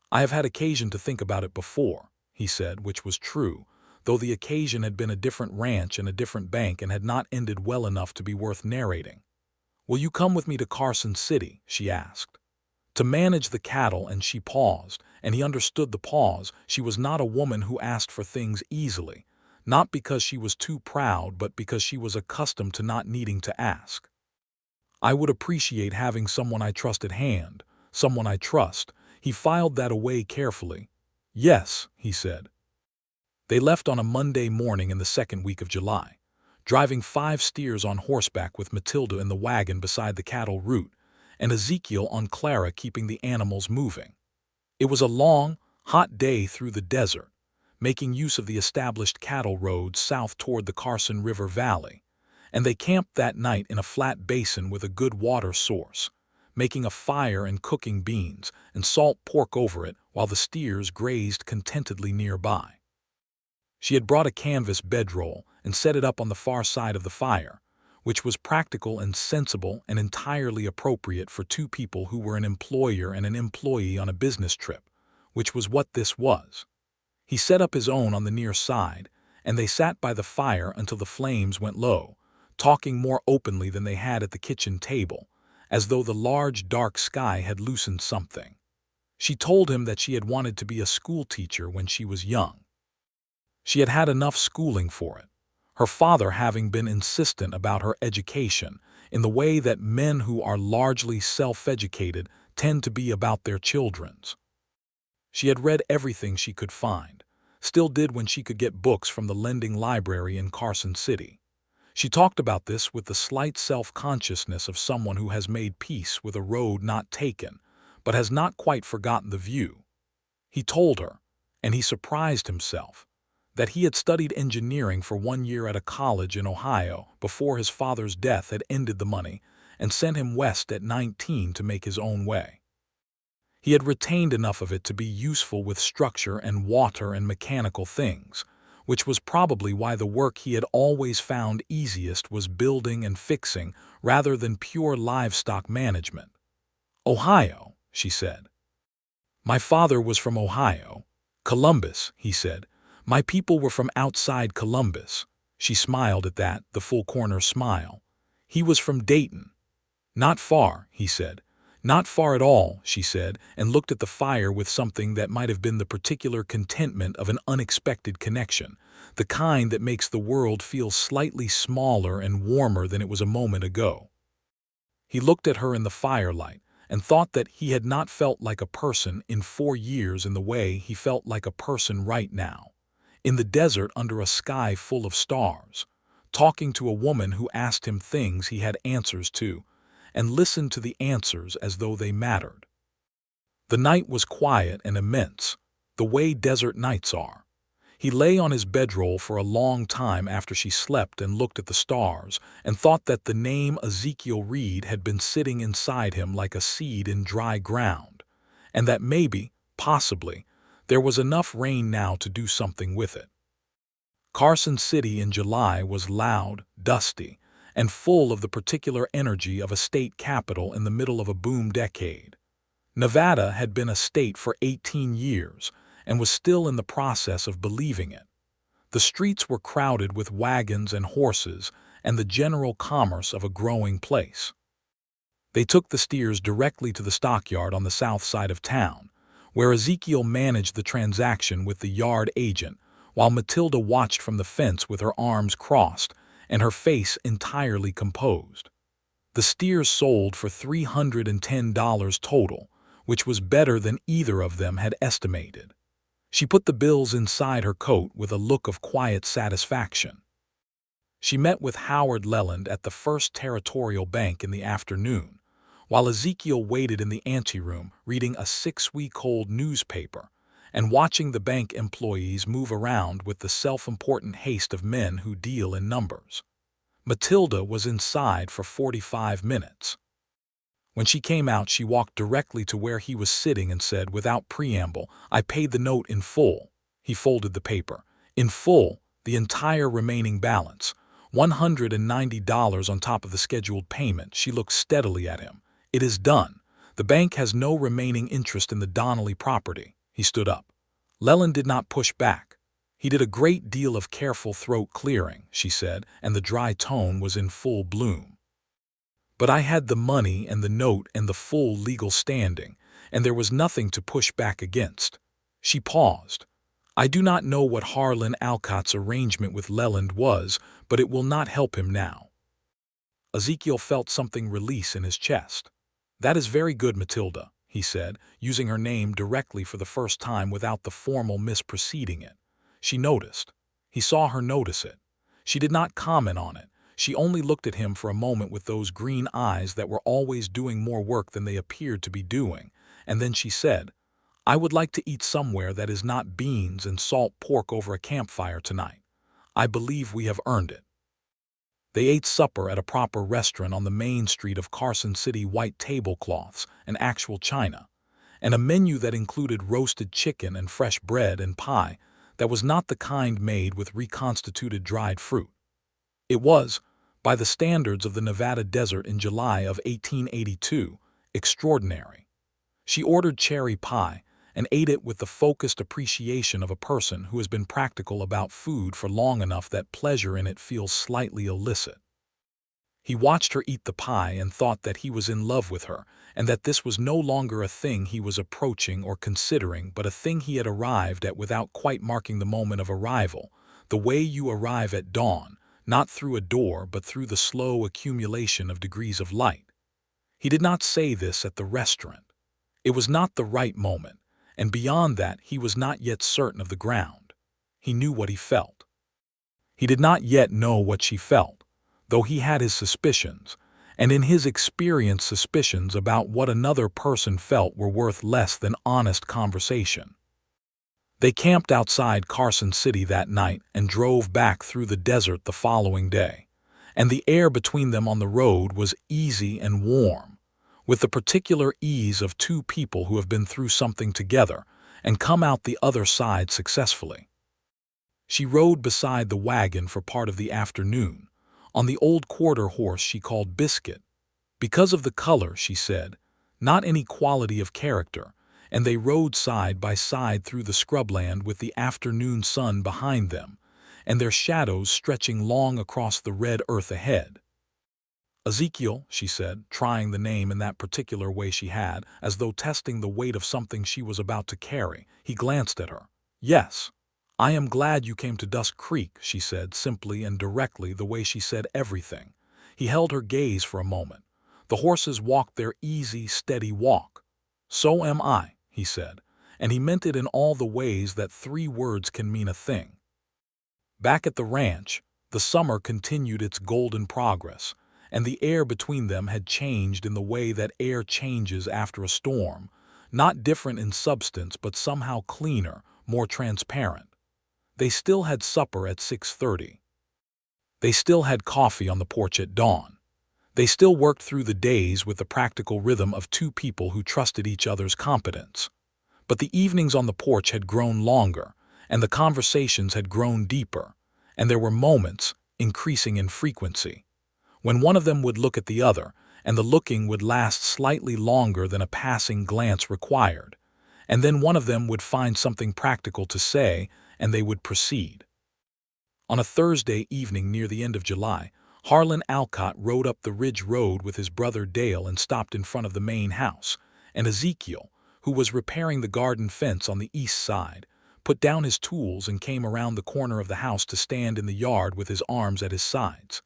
"I have had occasion to think about it before," he said, which was true, though the occasion had been a different ranch and a different bank and had not ended well enough to be worth narrating. "Will you come with me to Carson City?" she asked. "To manage the cattle," and she paused, and he understood the pause. She was not a woman who asked for things easily, not because she was too proud, but because she was accustomed to not needing to ask. "I would appreciate having someone I trust at hand, someone I trust." He filed that away carefully. "Yes," he said. They left on a Monday morning in the second week of July, driving 5 steers on horseback with Matilda in the wagon beside the cattle route, and Ezekiel on Clara keeping the animals moving. It was a long, hot day through the desert, making use of the established cattle roads south toward the Carson River Valley, and they camped that night in a flat basin with a good water source, making a fire and cooking beans and salt pork over it while the steers grazed contentedly nearby. She had brought a canvas bedroll and set it up on the far side of the fire, which was practical and sensible and entirely appropriate for 2 people who were an employer and an employee on a business trip, which was what this was. He set up his own on the near side, and they sat by the fire until the flames went low, talking more openly than they had at the kitchen table, as though the large dark sky had loosened something. She told him that she had wanted to be a school teacher when she was young. She had had enough schooling for it, her father having been insistent about her education in the way that men who are largely self-educated tend to be about their children's. She had read everything she could find, still did when she could get books from the lending library in Carson City. She talked about this with the slight self-consciousness of someone who has made peace with a road not taken, but has not quite forgotten the view. He told her, and he surprised himself, that he had studied engineering for 1 year at a college in Ohio before his father's death had ended the money and sent him west at 19 to make his own way. He had retained enough of it to be useful with structure and water and mechanical things, which was probably why the work he had always found easiest was building and fixing rather than pure livestock management. "Ohio," she said. "My father was from Ohio." "Columbus," he said. "My people were from outside Columbus." She smiled at that, the full corner smile. "He was from Dayton." "Not far," he said. "Not far at all," she said, and looked at the fire with something that might have been the particular contentment of an unexpected connection, the kind that makes the world feel slightly smaller and warmer than it was a moment ago. He looked at her in the firelight and thought that he had not felt like a person in 4 years in the way he felt like a person right now, in the desert under a sky full of stars, talking to a woman who asked him things he had answers to, and listened to the answers as though they mattered. The night was quiet and immense, the way desert nights are. He lay on his bedroll for a long time after she slept and looked at the stars and thought that the name Ezekiel Reed had been sitting inside him like a seed in dry ground, and that maybe, possibly, there was enough rain now to do something with it. Carson City in July was loud, dusty, and full of the particular energy of a state capital in the middle of a boom decade. Nevada had been a state for 18 years and was still in the process of believing it. The streets were crowded with wagons and horses and the general commerce of a growing place. They took the steers directly to the stockyard on the south side of town, where Ezekiel managed the transaction with the yard agent, while Matilda watched from the fence with her arms crossed and her face entirely composed. The steers sold for $310 total, which was better than either of them had estimated. She put the bills inside her coat with a look of quiet satisfaction. She met with Howard Leland at the First Territorial Bank in the afternoon, while Ezekiel waited in the anteroom reading a 6-week-old newspaper and watching the bank employees move around with the self-important haste of men who deal in numbers. Matilda was inside for 45 minutes. When she came out, she walked directly to where he was sitting and said, without preamble, "I paid the note in full." He folded the paper. "In full, the entire remaining balance, $190 on top of the scheduled payment." She looked steadily at him. "It is done. The bank has no remaining interest in the Donnelly property." He stood up. Leland did not push back. "He did a great deal of careful throat clearing," she said, and the dry tone was in full bloom. "But I had the money and the note and the full legal standing, and there was nothing to push back against." She paused. "I do not know what Harlan Alcott's arrangement with Leland was, but it will not help him now." Ezekiel felt something release in his chest. "That is very good, Matilda," he said, using her name directly for the first time without the formal miss preceding it. She noticed. He saw her notice it. She did not comment on it. She only looked at him for a moment with those green eyes that were always doing more work than they appeared to be doing, and then she said, "I would like to eat somewhere that is not beans and salt pork over a campfire tonight. I believe we have earned it." They ate supper at a proper restaurant on the main street of Carson City, white tablecloths and actual china, and a menu that included roasted chicken and fresh bread and pie that was not the kind made with reconstituted dried fruit. It was, by the standards of the Nevada desert in July of 1882, extraordinary. She ordered cherry pie and ate it with the focused appreciation of a person who has been practical about food for long enough that pleasure in it feels slightly illicit. He watched her eat the pie and thought that he was in love with her, and that this was no longer a thing he was approaching or considering, but a thing he had arrived at without quite marking the moment of arrival, the way you arrive at dawn, not through a door but through the slow accumulation of degrees of light. He did not say this at the restaurant. It was not the right moment, and beyond that he was not yet certain of the ground. He knew what he felt. He did not yet know what she felt, though he had his suspicions, and in his experience suspicions about what another person felt were worth less than honest conversation. They camped outside Carson City that night and drove back through the desert the following day, and the air between them on the road was easy and warm, with the particular ease of two people who have been through something together and come out the other side successfully. She rode beside the wagon for part of the afternoon, on the old quarter horse she called Biscuit. Because of the color, she said, not any quality of character, and they rode side by side through the scrubland with the afternoon sun behind them, and their shadows stretching long across the red earth ahead. "Ezekiel," she said, trying the name in that particular way she had, as though testing the weight of something she was about to carry. He glanced at her. "Yes. I am glad you came to Dusk Creek," she said, simply and directly, the way she said everything. He held her gaze for a moment. The horses walked their easy, steady walk. "So am I," he said, and he meant it in all the ways that 3 words can mean a thing. Back at the ranch, the summer continued its golden progress, and the air between them had changed in the way that air changes after a storm, not different in substance but somehow cleaner, more transparent. They still had supper at 6:30. They still had coffee on the porch at dawn. They still worked through the days with the practical rhythm of two people who trusted each other's competence. But the evenings on the porch had grown longer, and the conversations had grown deeper, and there were moments, increasing in frequency, when one of them would look at the other, and the looking would last slightly longer than a passing glance required, and then one of them would find something practical to say, and they would proceed. On a Thursday evening near the end of July, Harlan Alcott rode up the Ridge Road with his brother Dale and stopped in front of the main house, and Ezekiel, who was repairing the garden fence on the east side, put down his tools and came around the corner of the house to stand in the yard with his arms at his sides.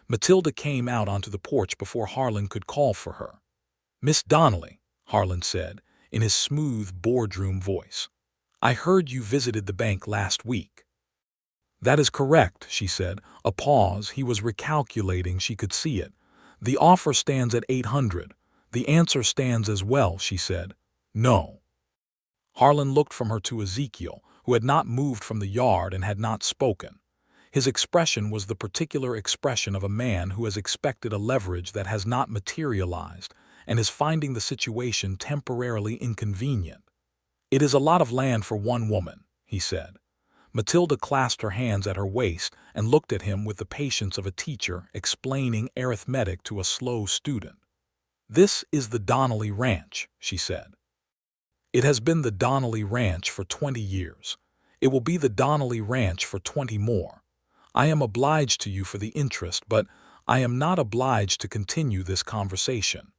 Matilda came out onto the porch before Harlan could call for her. "Miss Donnelly," Harlan said, in his smooth boardroom voice, "I heard you visited the bank last week." "That is correct," she said. A pause. He was recalculating. She could see it. "The offer stands at 800. The answer stands as well," she said. "No." Harlan looked from her to Ezekiel, who had not moved from the yard and had not spoken. His expression was the particular expression of a man who has expected a leverage that has not materialized and is finding the situation temporarily inconvenient. "It is a lot of land for one woman," he said. Matilda clasped her hands at her waist and looked at him with the patience of a teacher explaining arithmetic to a slow student. "This is the Donnelly Ranch," she said. "It has been the Donnelly Ranch for 20 years. It will be the Donnelly Ranch for 20 more. I am obliged to you for the interest, but I am not obliged to continue this conversation."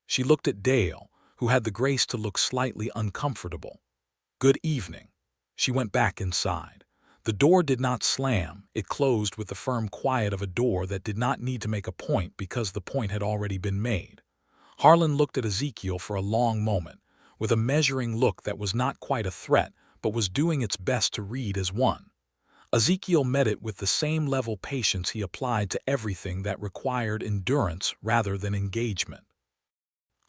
She looked at Dale, who had the grace to look slightly uncomfortable. "Good evening." She went back inside. The door did not slam. It closed with the firm quiet of a door that did not need to make a point because the point had already been made. Harlan looked at Ezekiel for a long moment, with a measuring look that was not quite a threat, but was doing its best to read as one. Ezekiel met it with the same level patience he applied to everything that required endurance rather than engagement.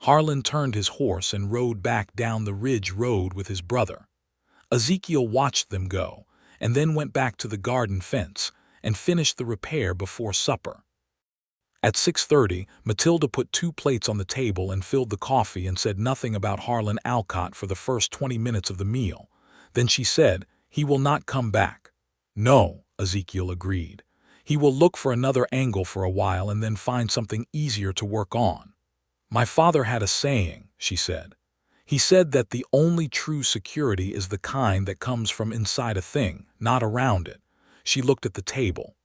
Harlan turned his horse and rode back down the Ridge Road with his brother. Ezekiel watched them go, and then went back to the garden fence and finished the repair before supper. At 6:30, Matilda put 2 plates on the table and filled the coffee and said nothing about Harlan Alcott for the first 20 minutes of the meal. Then she said, "He will not come back." "No," Ezekiel agreed. "He will look for another angle for a while and then find something easier to work on. My father had a saying," she said. "He said that the only true security is the kind that comes from inside a thing, not around it." She looked at the table.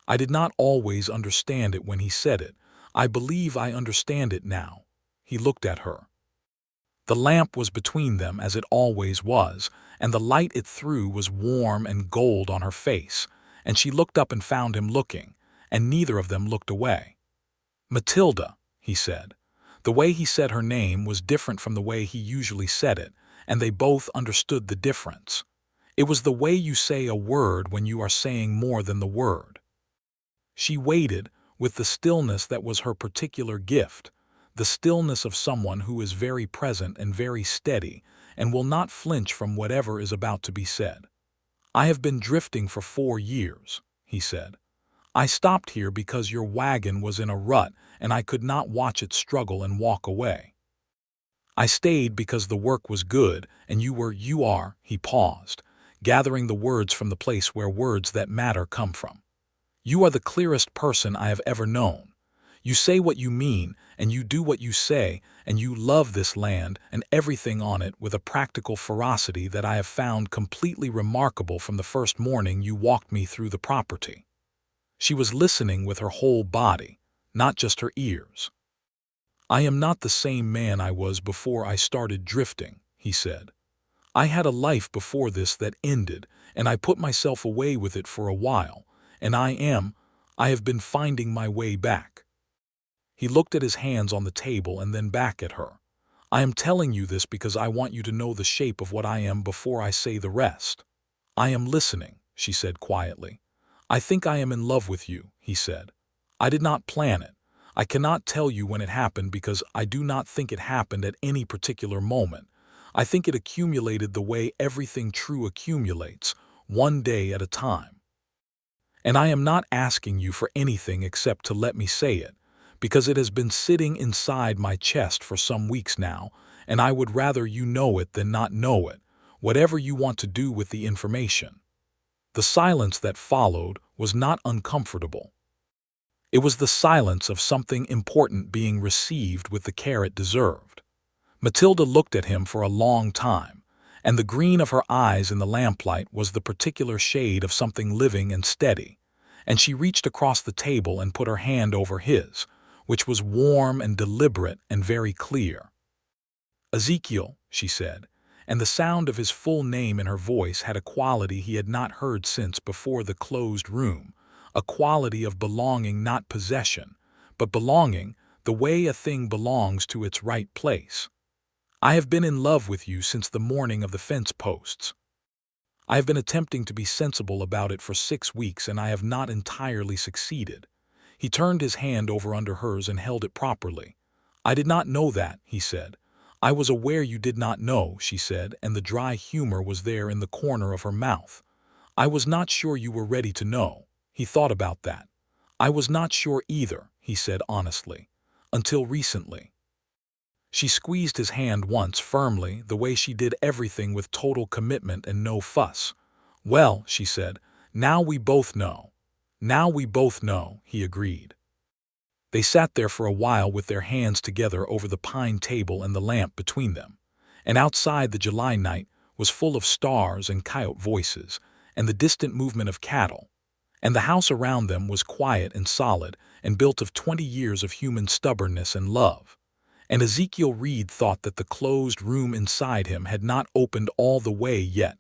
"I did not always understand it when he said it. I believe I understand it now." He looked at her. The lamp was between them as it always was, and the light it threw was warm and gold on her face, and she looked up and found him looking, and neither of them looked away. "Matilda," he said. The way he said her name was different from the way he usually said it, and they both understood the difference. It was the way you say a word when you are saying more than the word. She waited, with the stillness that was her particular gift, the stillness of someone who is very present and very steady and will not flinch from whatever is about to be said. "I have been drifting for 4 years," he said. "I stopped here because your wagon was in a rut and I could not watch it struggle and walk away. I stayed because the work was good and you are," he paused, gathering the words from the place where words that matter come from. "You are the clearest person I have ever known. You say what you mean and you do what you say, and you love this land and everything on it with a practical ferocity that I have found completely remarkable from the first morning you walked me through the property." She was listening with her whole body, not just her ears. "I am not the same man I was before I started drifting," he said. "I had a life before this that ended, and I put myself away with it for a while, and I have been finding my way back." He looked at his hands on the table and then back at her. "I am telling you this because I want you to know the shape of what I am before I say the rest." "I am listening," she said quietly. "I think I am in love with you," he said. I did not plan it. I cannot tell you when it happened because I do not think it happened at any particular moment. I think it accumulated the way everything true accumulates, one day at a time. And I am not asking you for anything except to let me say it, because it has been sitting inside my chest for some weeks now, and I would rather you know it than not know it, whatever you want to do with the information. The silence that followed was not uncomfortable. It was the silence of something important being received with the care it deserved. Matilda looked at him for a long time, and the green of her eyes in the lamplight was the particular shade of something living and steady, and she reached across the table and put her hand over his, which was warm and deliberate and very clear. "Ezekiel," she said, and the sound of his full name in her voice had a quality he had not heard since before the closed room, a quality of belonging, not possession, but belonging the way a thing belongs to its right place. "I have been in love with you since the morning of the fence posts. I have been attempting to be sensible about it for 6 weeks, and I have not entirely succeeded." He turned his hand over under hers and held it properly. "I did not know that," he said. "I was aware you did not know," she said, and the dry humor was there in the corner of her mouth. "I was not sure you were ready to know." He thought about that. "I was not sure either," he said honestly, "until recently." She squeezed his hand once firmly, the way she did everything with total commitment and no fuss. "Well," she said, "now we both know." "Now we both know," he agreed. They sat there for a while with their hands together over the pine table and the lamp between them. And outside, the July night was full of stars and coyote voices and the distant movement of cattle. And the house around them was quiet and solid and built of 20 years of human stubbornness and love. And Ezekiel Reed thought that the closed room inside him had not opened all the way yet.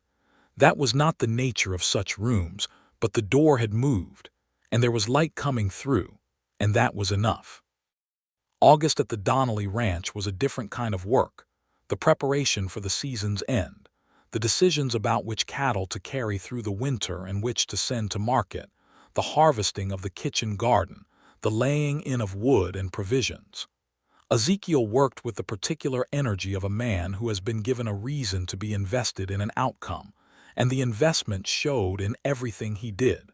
That was not the nature of such rooms, but the door had moved, and there was light coming through, and that was enough. August at the Donnelly Ranch was a different kind of work, the preparation for the season's end, the decisions about which cattle to carry through the winter and which to send to market, the harvesting of the kitchen garden, the laying in of wood and provisions. Ezekiel worked with the particular energy of a man who has been given a reason to be invested in an outcome, and the investment showed in everything he did.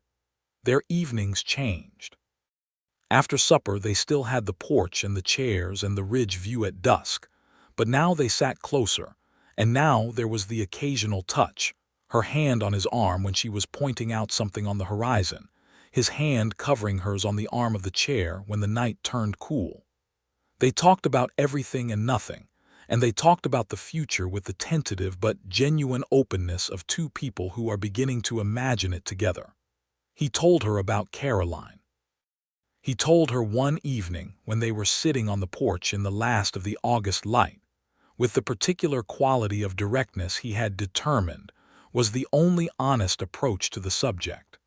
Their evenings changed. After supper they still had the porch and the chairs and the ridge view at dusk, but now they sat closer, and now there was the occasional touch, her hand on his arm when she was pointing out something on the horizon, his hand covering hers on the arm of the chair when the night turned cool. They talked about everything and nothing, and they talked about the future with the tentative but genuine openness of two people who are beginning to imagine it together. He told her about Caroline. He told her one evening when they were sitting on the porch in the last of the August light, with the particular quality of directness he had determined was the only honest approach to the subject.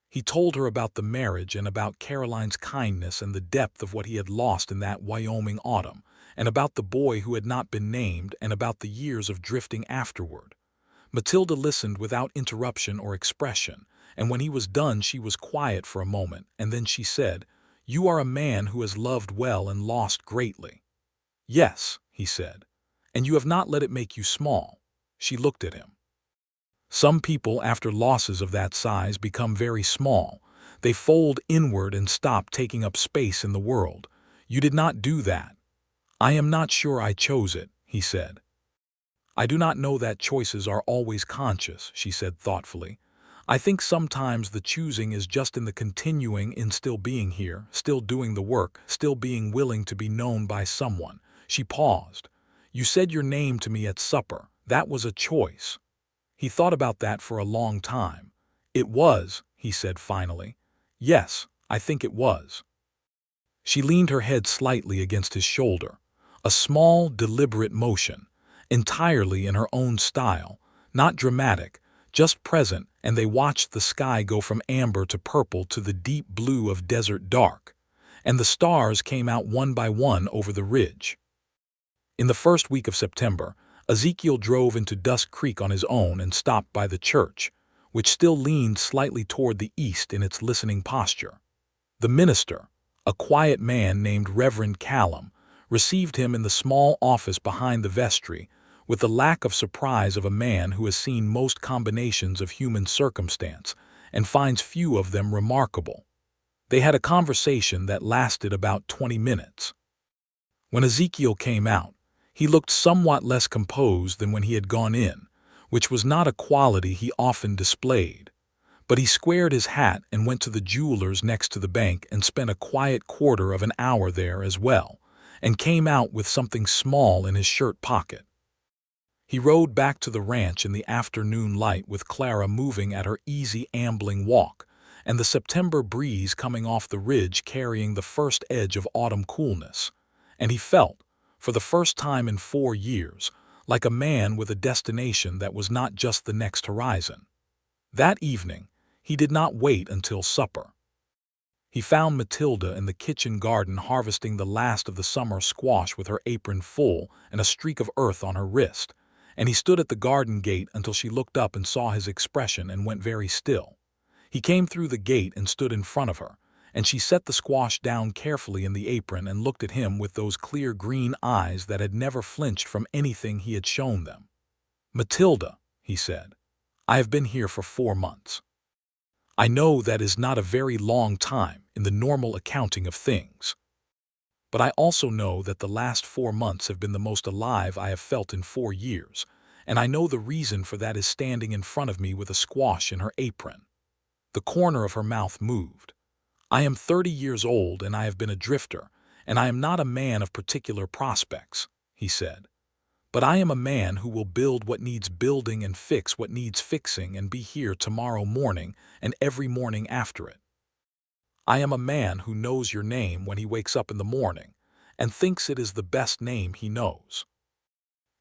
He told her about the marriage and about Caroline's kindness and the depth of what he had lost in that Wyoming autumn, and about the boy who had not been named and about the years of drifting afterward. Matilda listened without interruption or expression, and when he was done she was quiet for a moment, and then she said, "You are a man who has loved well and lost greatly." "Yes," he said, "and you have not let it make you small." She looked at him. "Some people after losses of that size become very small. They fold inward and stop taking up space in the world. You did not do that." "I am not sure I chose it," he said. "I do not know that choices are always conscious," she said thoughtfully. "I think sometimes the choosing is just in the continuing in still being here, still doing the work, still being willing to be known by someone." She paused. "You said your name to me at supper. That was a choice." He thought about that for a long time. "It was," he said finally. "Yes, I think it was." She leaned her head slightly against his shoulder, a small, deliberate motion, entirely in her own style, not dramatic, just present, and they watched the sky go from amber to purple to the deep blue of desert dark, and the stars came out one by one over the ridge. In the first week of September, Ezekiel drove into Dusk Creek on his own and stopped by the church, which still leaned slightly toward the east in its listening posture. The minister, a quiet man named Reverend Callum, received him in the small office behind the vestry with the lack of surprise of a man who has seen most combinations of human circumstance and finds few of them remarkable. They had a conversation that lasted about 20 minutes. When Ezekiel came out, he looked somewhat less composed than when he had gone in, which was not a quality he often displayed. But he squared his hat and went to the jeweler's next to the bank and spent a quiet quarter of an hour there as well, and came out with something small in his shirt pocket. He rode back to the ranch in the afternoon light with Clara moving at her easy ambling walk, and the September breeze coming off the ridge carrying the first edge of autumn coolness, and he felt, for the first time in 4 years, like a man with a destination that was not just the next horizon. That evening, he did not wait until supper. He found Matilda in the kitchen garden harvesting the last of the summer squash with her apron full and a streak of earth on her wrist, and he stood at the garden gate until she looked up and saw his expression and went very still. He came through the gate and stood in front of her, and she set the squash down carefully in the apron and looked at him with those clear green eyes that had never flinched from anything he had shown them. "Matilda," he said, "I have been here for 4 months. I know that is not a very long time in the normal accounting of things. But I also know that the last 4 months have been the most alive I have felt in 4 years, and I know the reason for that is standing in front of me with a squash in her apron." The corner of her mouth moved. "I am 30 years old and I have been a drifter, and I am not a man of particular prospects," he said. "But I am a man who will build what needs building and fix what needs fixing and be here tomorrow morning and every morning after it. I am a man who knows your name when he wakes up in the morning and thinks it is the best name he knows."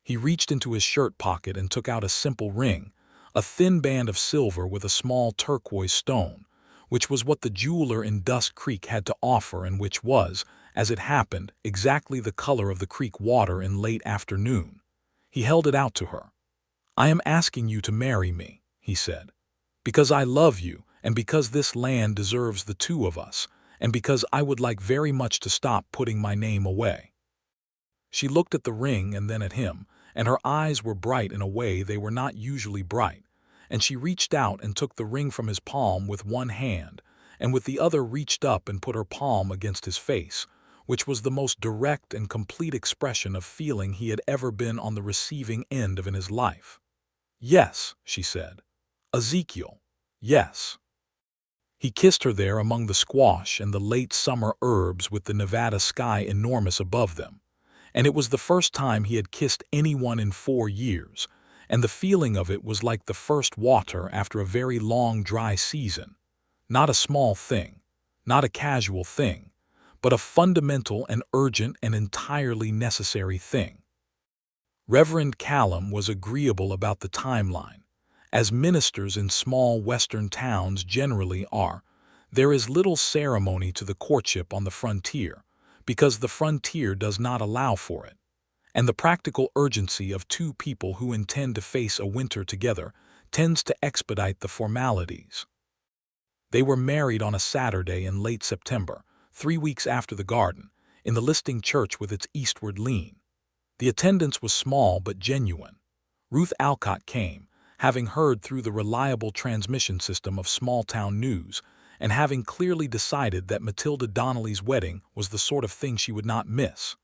He reached into his shirt pocket and took out a simple ring, a thin band of silver with a small turquoise stone, which was what the jeweler in Dusk Creek had to offer and which was, as it happened, exactly the color of the creek water in late afternoon. He held it out to her. "I am asking you to marry me," he said, "because I love you and because this land deserves the two of us, and because I would like very much to stop putting my name away." She looked at the ring and then at him, and her eyes were bright in a way they were not usually bright, and she reached out and took the ring from his palm with one hand, and with the other reached up and put her palm against his face, which was the most direct and complete expression of feeling he had ever been on the receiving end of in his life. "Yes," she said. "Ezekiel, yes." He kissed her there among the squash and the late summer herbs with the Nevada sky enormous above them, and it was the first time he had kissed anyone in 4 years, and the feeling of it was like the first water after a very long dry season. Not a small thing, not a casual thing, but a fundamental and urgent and entirely necessary thing. Reverend Callum was agreeable about the timeline. As ministers in small western towns generally are, there is little ceremony to the courtship on the frontier, because the frontier does not allow for it, and the practical urgency of 2 people who intend to face a winter together tends to expedite the formalities. They were married on a Saturday in late September, 3 weeks after the garden, in the listing church with its eastward lean. The attendance was small but genuine. Ruth Alcott came, having heard through the reliable transmission system of small-town news, and having clearly decided that Matilda Donnelly's wedding was the sort of thing she would not miss.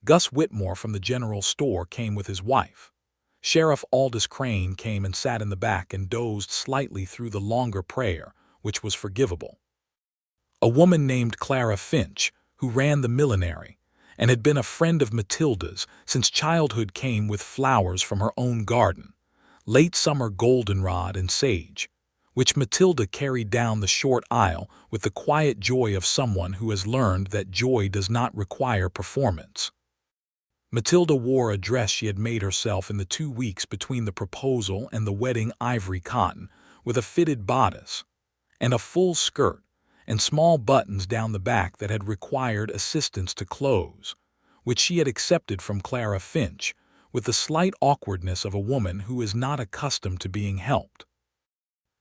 Gus Whitmore from the general store came with his wife. Sheriff Aldous Crane came and sat in the back and dozed slightly through the longer prayer, which was forgivable. A woman named Clara Finch, who ran the millinery, and had been a friend of Matilda's since childhood, came with flowers from her own garden, late summer goldenrod and sage, which Matilda carried down the short aisle with the quiet joy of someone who has learned that joy does not require performance. Matilda wore a dress she had made herself in the 2 weeks between the proposal and the wedding, ivory cotton, with a fitted bodice, and a full skirt, and small buttons down the back that had required assistance to close, which she had accepted from Clara Finch, with the slight awkwardness of a woman who is not accustomed to being helped.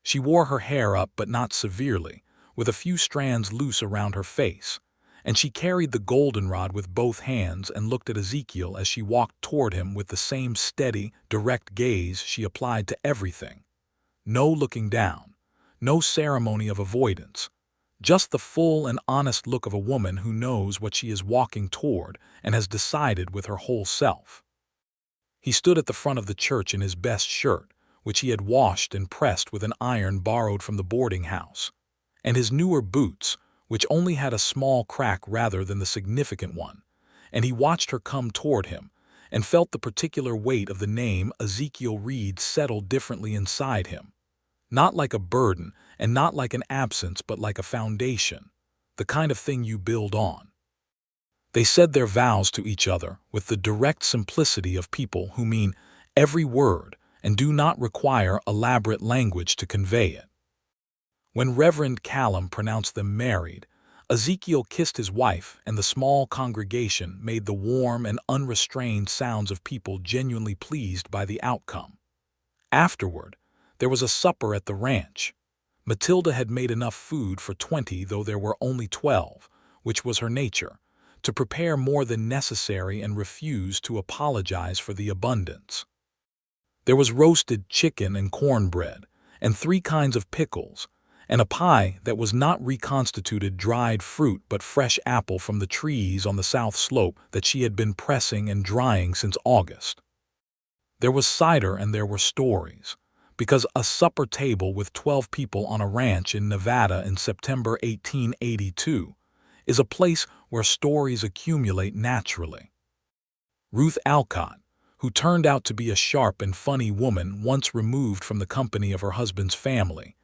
She wore her hair up but not severely, with a few strands loose around her face, and she carried the goldenrod with both hands and looked at Ezekiel as she walked toward him with the same steady, direct gaze she applied to everything. No looking down, no ceremony of avoidance, just the full and honest look of a woman who knows what she is walking toward and has decided with her whole self. He stood at the front of the church in his best shirt, which he had washed and pressed with an iron borrowed from the boarding house, and his newer boots, which only had a small crack rather than the significant one, and he watched her come toward him and felt the particular weight of the name Ezekiel Reed settle differently inside him, not like a burden and not like an absence but like a foundation, the kind of thing you build on. They said their vows to each other with the direct simplicity of people who mean every word and do not require elaborate language to convey it. When Reverend Callum pronounced them married, Ezekiel kissed his wife, and the small congregation made the warm and unrestrained sounds of people genuinely pleased by the outcome. Afterward, there was a supper at the ranch. Matilda had made enough food for 20, though there were only 12, which was her nature, to prepare more than necessary and refuse to apologize for the abundance. There was roasted chicken and cornbread, and 3 kinds of pickles, and a pie that was not reconstituted dried fruit but fresh apple from the trees on the south slope that she had been pressing and drying since August. There was cider and there were stories, because a supper table with 12 people on a ranch in Nevada in September 1882 is a place where stories accumulate naturally. Ruth Alcott, who turned out to be a sharp and funny woman once removed from the company of her husband's family,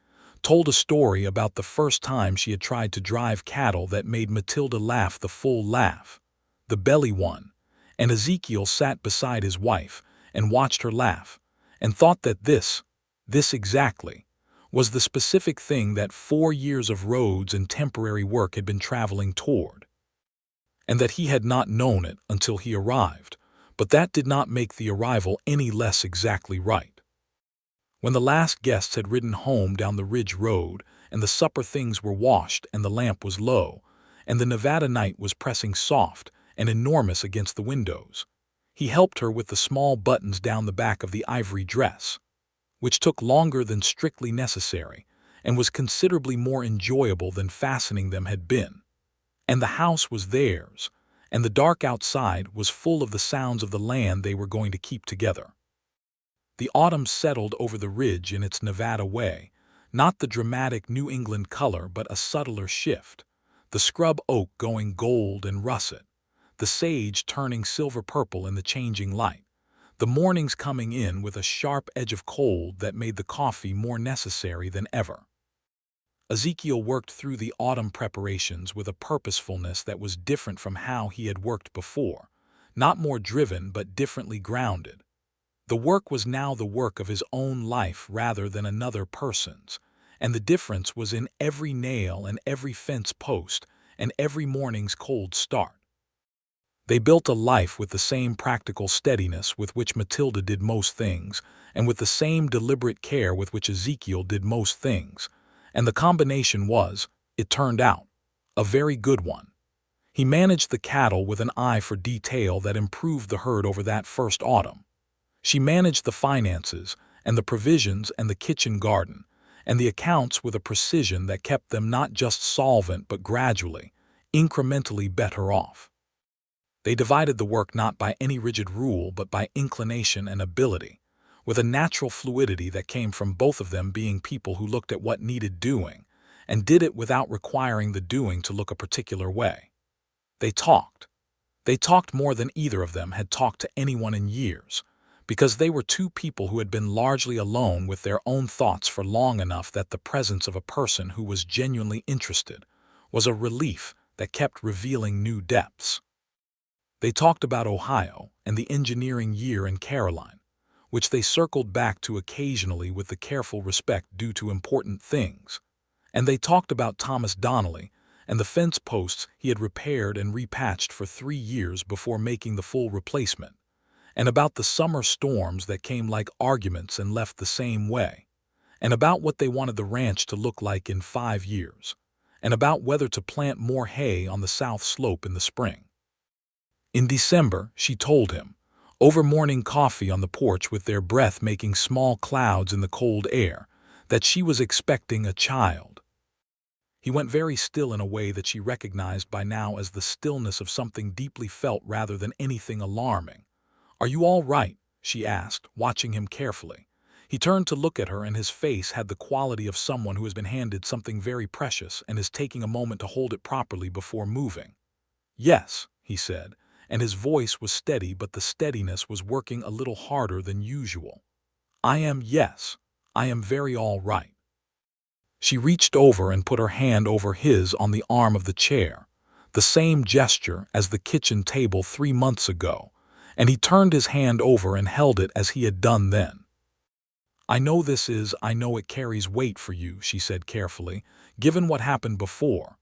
told a story about the first time she had tried to drive cattle that made Matilda laugh the full laugh, the belly one, and Ezekiel sat beside his wife and watched her laugh and thought that this exactly, was the specific thing that 4 years of roads and temporary work had been traveling toward, and that he had not known it until he arrived, but that did not make the arrival any less exactly right. When the last guests had ridden home down the ridge road, and the supper things were washed and the lamp was low, and the Nevada night was pressing soft and enormous against the windows, he helped her with the small buttons down the back of the ivory dress, which took longer than strictly necessary and was considerably more enjoyable than fastening them had been. And the house was theirs, and the dark outside was full of the sounds of the land they were going to keep together. The autumn settled over the ridge in its Nevada way, not the dramatic New England color but a subtler shift, the scrub oak going gold and russet, the sage turning silver-purple in the changing light, the mornings coming in with a sharp edge of cold that made the coffee more necessary than ever. Ezekiel worked through the autumn preparations with a purposefulness that was different from how he had worked before, not more driven but differently grounded. The work was now the work of his own life rather than another person's, and the difference was in every nail and every fence post and every morning's cold start. They built a life with the same practical steadiness with which Matilda did most things, and with the same deliberate care with which Ezekiel did most things, and the combination was, it turned out, a very good one. He managed the cattle with an eye for detail that improved the herd over that first autumn. She managed the finances and the provisions and the kitchen garden and the accounts with a precision that kept them not just solvent but gradually, incrementally better off. They divided the work not by any rigid rule but by inclination and ability, with a natural fluidity that came from both of them being people who looked at what needed doing and did it without requiring the doing to look a particular way. They talked. They talked more than either of them had talked to anyone in years, because they were 2 people who had been largely alone with their own thoughts for long enough that the presence of a person who was genuinely interested was a relief that kept revealing new depths. They talked about Ohio and the engineering year in Caroline, which they circled back to occasionally with the careful respect due to important things, and they talked about Thomas Donnelly and the fence posts he had repaired and repatched for 3 years before making the full replacement, and about the summer storms that came like arguments and left the same way, and about what they wanted the ranch to look like in 5 years, and about whether to plant more hay on the south slope in the spring. In December, she told him, over morning coffee on the porch with their breath making small clouds in the cold air, that she was expecting a child. He went very still in a way that she recognized by now as the stillness of something deeply felt rather than anything alarming. "Are you all right?" she asked, watching him carefully. He turned to look at her, and his face had the quality of someone who has been handed something very precious and is taking a moment to hold it properly before moving. "Yes," he said, and his voice was steady, but the steadiness was working a little harder than usual. Yes, I am very all right." She reached over and put her hand over his on the arm of the chair, the same gesture as the kitchen table 3 months ago, and he turned his hand over and held it as he had done then. I know it carries weight for you," she said carefully, "given what happened before."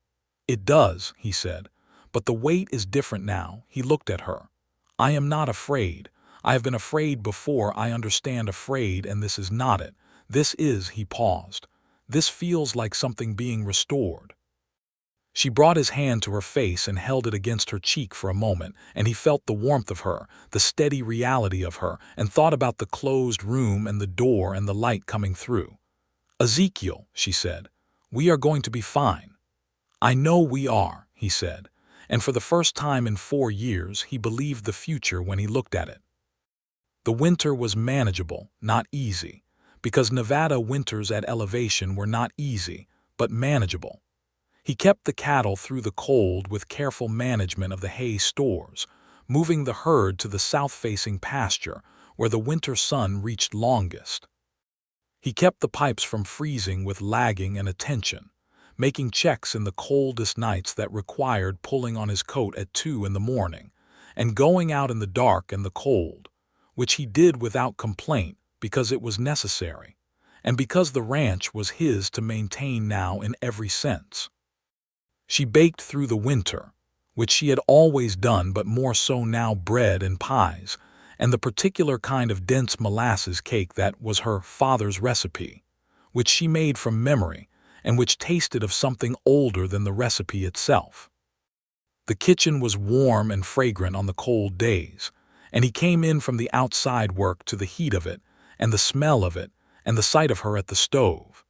"It does," he said, "but the weight is different now." He looked at her. "I am not afraid. I have been afraid before. I understand afraid, and this is not it. He paused. "This feels like something being restored." She brought his hand to her face and held it against her cheek for a moment, and he felt the warmth of her, the steady reality of her, and thought about the closed room and the door and the light coming through. "Ezekiel," she said, "we are going to be fine." "I know we are," he said, and for the first time in 4 years he believed the future when he looked at it. The winter was manageable, not easy, because Nevada winters at elevation were not easy, but manageable. He kept the cattle through the cold with careful management of the hay stores, moving the herd to the south-facing pasture where the winter sun reached longest. He kept the pipes from freezing with lagging and attention, making checks in the coldest nights that required pulling on his coat at 2 in the morning, and going out in the dark and the cold, which he did without complaint because it was necessary, and because the ranch was his to maintain now in every sense. She baked through the winter, which she had always done but more so now, bread and pies, and the particular kind of dense molasses cake that was her father's recipe, which she made from memory and which tasted of something older than the recipe itself. The kitchen was warm and fragrant on the cold days, and he came in from the outside work to the heat of it and the smell of it and the sight of her at the stove.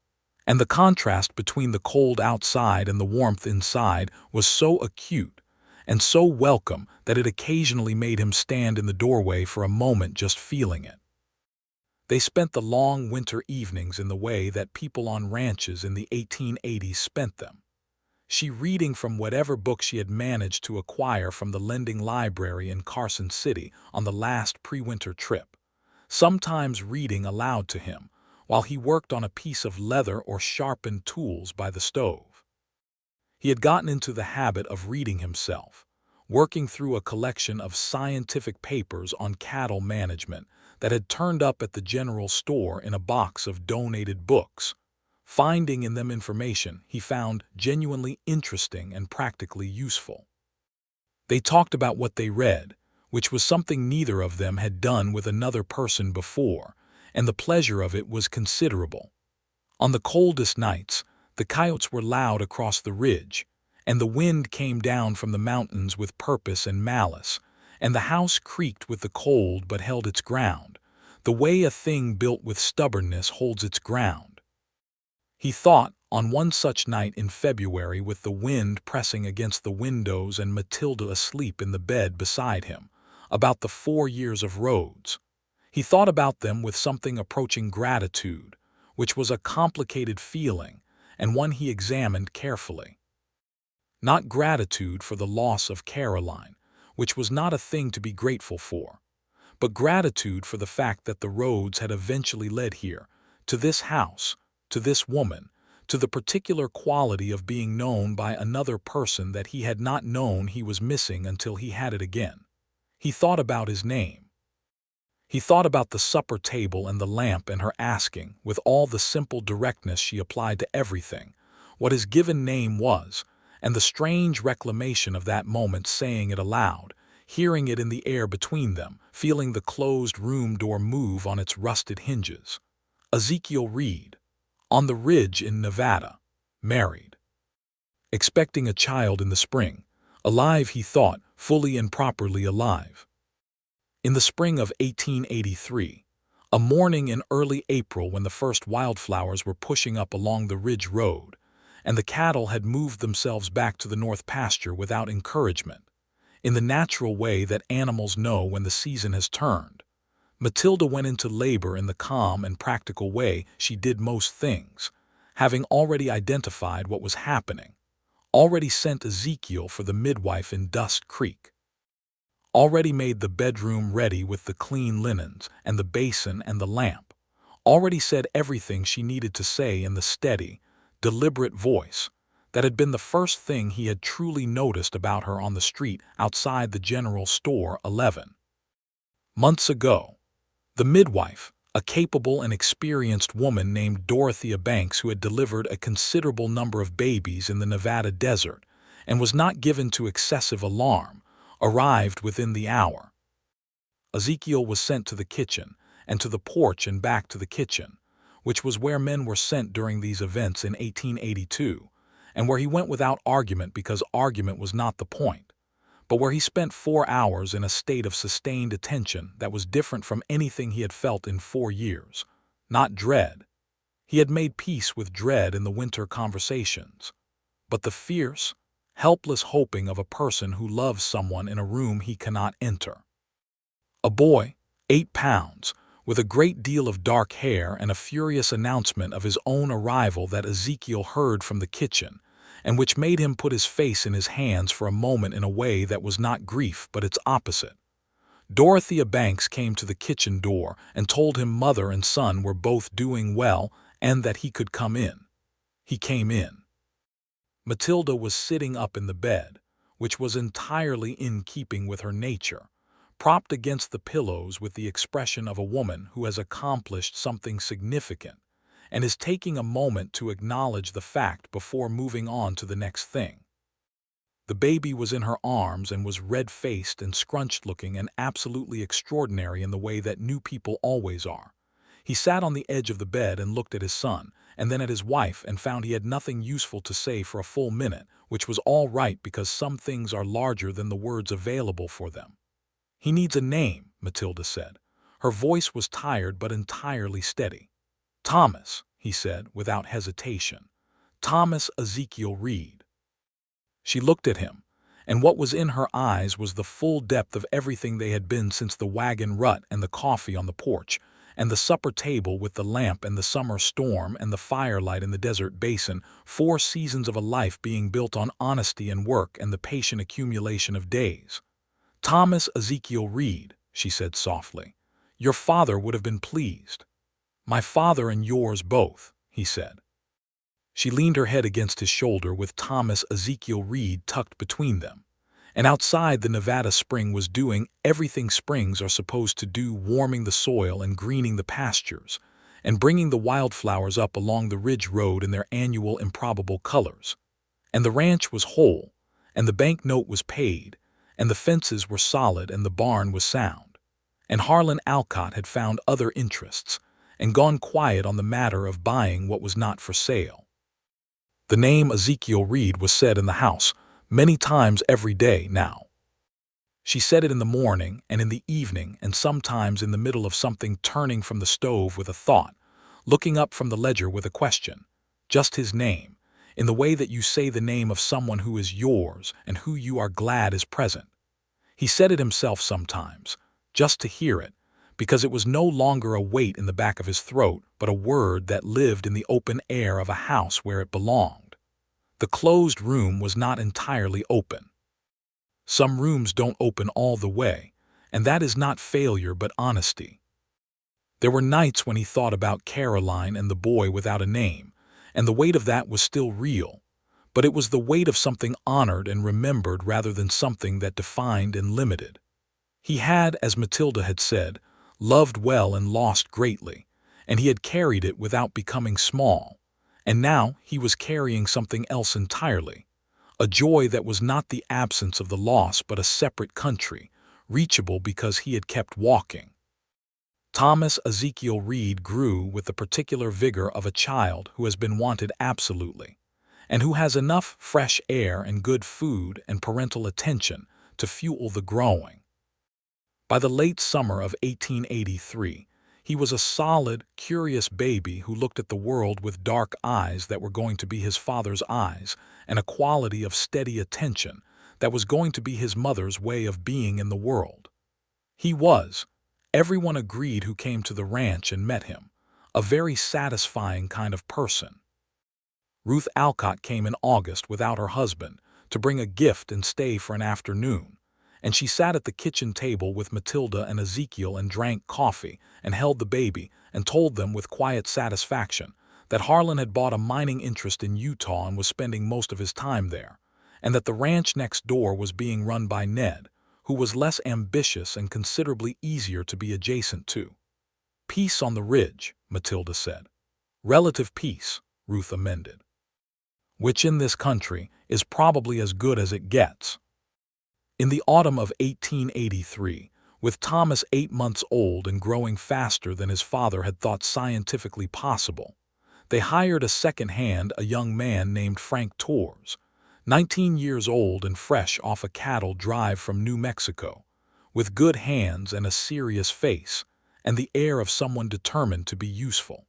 And the contrast between the cold outside and the warmth inside was so acute and so welcome that it occasionally made him stand in the doorway for a moment just feeling it. They spent the long winter evenings in the way that people on ranches in the 1880s spent them. She reading from whatever book she had managed to acquire from the lending library in Carson City on the last pre-winter trip, sometimes reading aloud to him, while he worked on a piece of leather or sharpened tools by the stove. He had gotten into the habit of reading himself, working through a collection of scientific papers on cattle management that had turned up at the general store in a box of donated books, finding in them information he found genuinely interesting and practically useful. They talked about what they read, which was something neither of them had done with another person before, and the pleasure of it was considerable. On the coldest nights, the coyotes were loud across the ridge, and the wind came down from the mountains with purpose and malice, and the house creaked with the cold but held its ground, the way a thing built with stubbornness holds its ground. He thought, on one such night in February with the wind pressing against the windows and Matilda asleep in the bed beside him, about the 4 years of roads. He thought about them with something approaching gratitude, which was a complicated feeling and one he examined carefully. Not gratitude for the loss of Caroline, which was not a thing to be grateful for, but gratitude for the fact that the roads had eventually led here, to this house, to this woman, to the particular quality of being known by another person that he had not known he was missing until he had it again. He thought about his name. He thought about the supper table and the lamp and her asking, with all the simple directness she applied to everything, what his given name was, and the strange reclamation of that moment, saying it aloud, hearing it in the air between them, feeling the closed room door move on its rusted hinges. Ezekiel Reed, on the ridge in Nevada, married. expecting a child in the spring. Alive, he thought, fully and properly alive. In the spring of 1883, a morning in early April when the first wildflowers were pushing up along the ridge road, and the cattle had moved themselves back to the north pasture without encouragement, in the natural way that animals know when the season has turned, Matilda went into labor in the calm and practical way she did most things, having already identified what was happening, already sent Ezekiel for the midwife in Dust Creek, already made the bedroom ready with the clean linens and the basin and the lamp, already said everything she needed to say in the steady, deliberate voice that had been the first thing he had truly noticed about her on the street outside the general store 11 months ago. The midwife, a capable and experienced woman named Dorothea Banks who had delivered a considerable number of babies in the Nevada desert and was not given to excessive alarm, arrived within the hour. Ezekiel was sent to the kitchen and to the porch and back to the kitchen, which was where men were sent during these events in 1882, and where he went without argument because argument was not the point, but where he spent 4 hours in a state of sustained attention that was different from anything he had felt in 4 years. Not dread. He had made peace with dread in the winter conversations, but the fierce, helpless hoping of a person who loves someone in a room he cannot enter. A boy, 8 pounds, with a great deal of dark hair and a furious announcement of his own arrival that Ezekiel heard from the kitchen, and which made him put his face in his hands for a moment in a way that was not grief but its opposite. Dorothea Banks came to the kitchen door and told him mother and son were both doing well and that he could come in. He came in. Matilda was sitting up in the bed, which was entirely in keeping with her nature, propped against the pillows with the expression of a woman who has accomplished something significant and is taking a moment to acknowledge the fact before moving on to the next thing. The baby was in her arms and was red-faced and scrunched-looking and absolutely extraordinary in the way that new people always are. He sat on the edge of the bed and looked at his son, and then at his wife, and found he had nothing useful to say for a full minute, which was all right because some things are larger than the words available for them. "He needs a name," Matilda said. Her voice was tired but entirely steady. "Thomas," he said without hesitation. "Thomas Ezekiel Reed." She looked at him, and what was in her eyes was the full depth of everything they had been since the wagon rut and the coffee on the porch, and the supper table with the lamp and the summer storm and the firelight in the desert basin, 4 seasons of a life being built on honesty and work and the patient accumulation of days. "Thomas Ezekiel Reed," she said softly. "Your father would have been pleased." "My father and yours both," he said. She leaned her head against his shoulder with Thomas Ezekiel Reed tucked between them, and outside the Nevada spring was doing everything springs are supposed to do, warming the soil and greening the pastures, and bringing the wildflowers up along the ridge road in their annual improbable colors. And the ranch was whole, and the banknote was paid, and the fences were solid and the barn was sound, and Harlan Alcott had found other interests, and gone quiet on the matter of buying what was not for sale. The name Ezekiel Reed was said in the house many times every day now. She said it in the morning and in the evening and sometimes in the middle of something, turning from the stove with a thought, looking up from the ledger with a question, just his name, in the way that you say the name of someone who is yours and who you are glad is present. He said it himself sometimes, just to hear it, because it was no longer a weight in the back of his throat, but a word that lived in the open air of a house where it belonged. The closed room was not entirely open. Some rooms don't open all the way, and that is not failure but honesty. There were nights when he thought about Caroline and the boy without a name, and the weight of that was still real, but it was the weight of something honored and remembered rather than something that defined and limited. He had, as Matilda had said, loved well and lost greatly, and he had carried it without becoming small, and now he was carrying something else entirely, a joy that was not the absence of the loss but a separate country, reachable because he had kept walking. Thomas Ezekiel Reed grew with the particular vigor of a child who has been wanted absolutely, and who has enough fresh air and good food and parental attention to fuel the growing. By the late summer of 1883, he was a solid, curious baby who looked at the world with dark eyes that were going to be his father's eyes and a quality of steady attention that was going to be his mother's way of being in the world. He was, everyone agreed who came to the ranch and met him, a very satisfying kind of person. Ruth Alcott came in August without her husband to bring a gift and stay for an afternoon, and she sat at the kitchen table with Matilda and Ezekiel and drank coffee and held the baby and told them with quiet satisfaction that Harlan had bought a mining interest in Utah and was spending most of his time there, and that the ranch next door was being run by Ned, who was less ambitious and considerably easier to be adjacent to. Peace on the ridge, Matilda said. Relative peace, Ruth amended. Which in this country is probably as good as it gets. In the autumn of 1883, with Thomas 8 months old and growing faster than his father had thought scientifically possible, they hired a second hand, a young man named Frank Torres, 19 years old and fresh off a cattle drive from New Mexico, with good hands and a serious face, and the air of someone determined to be useful.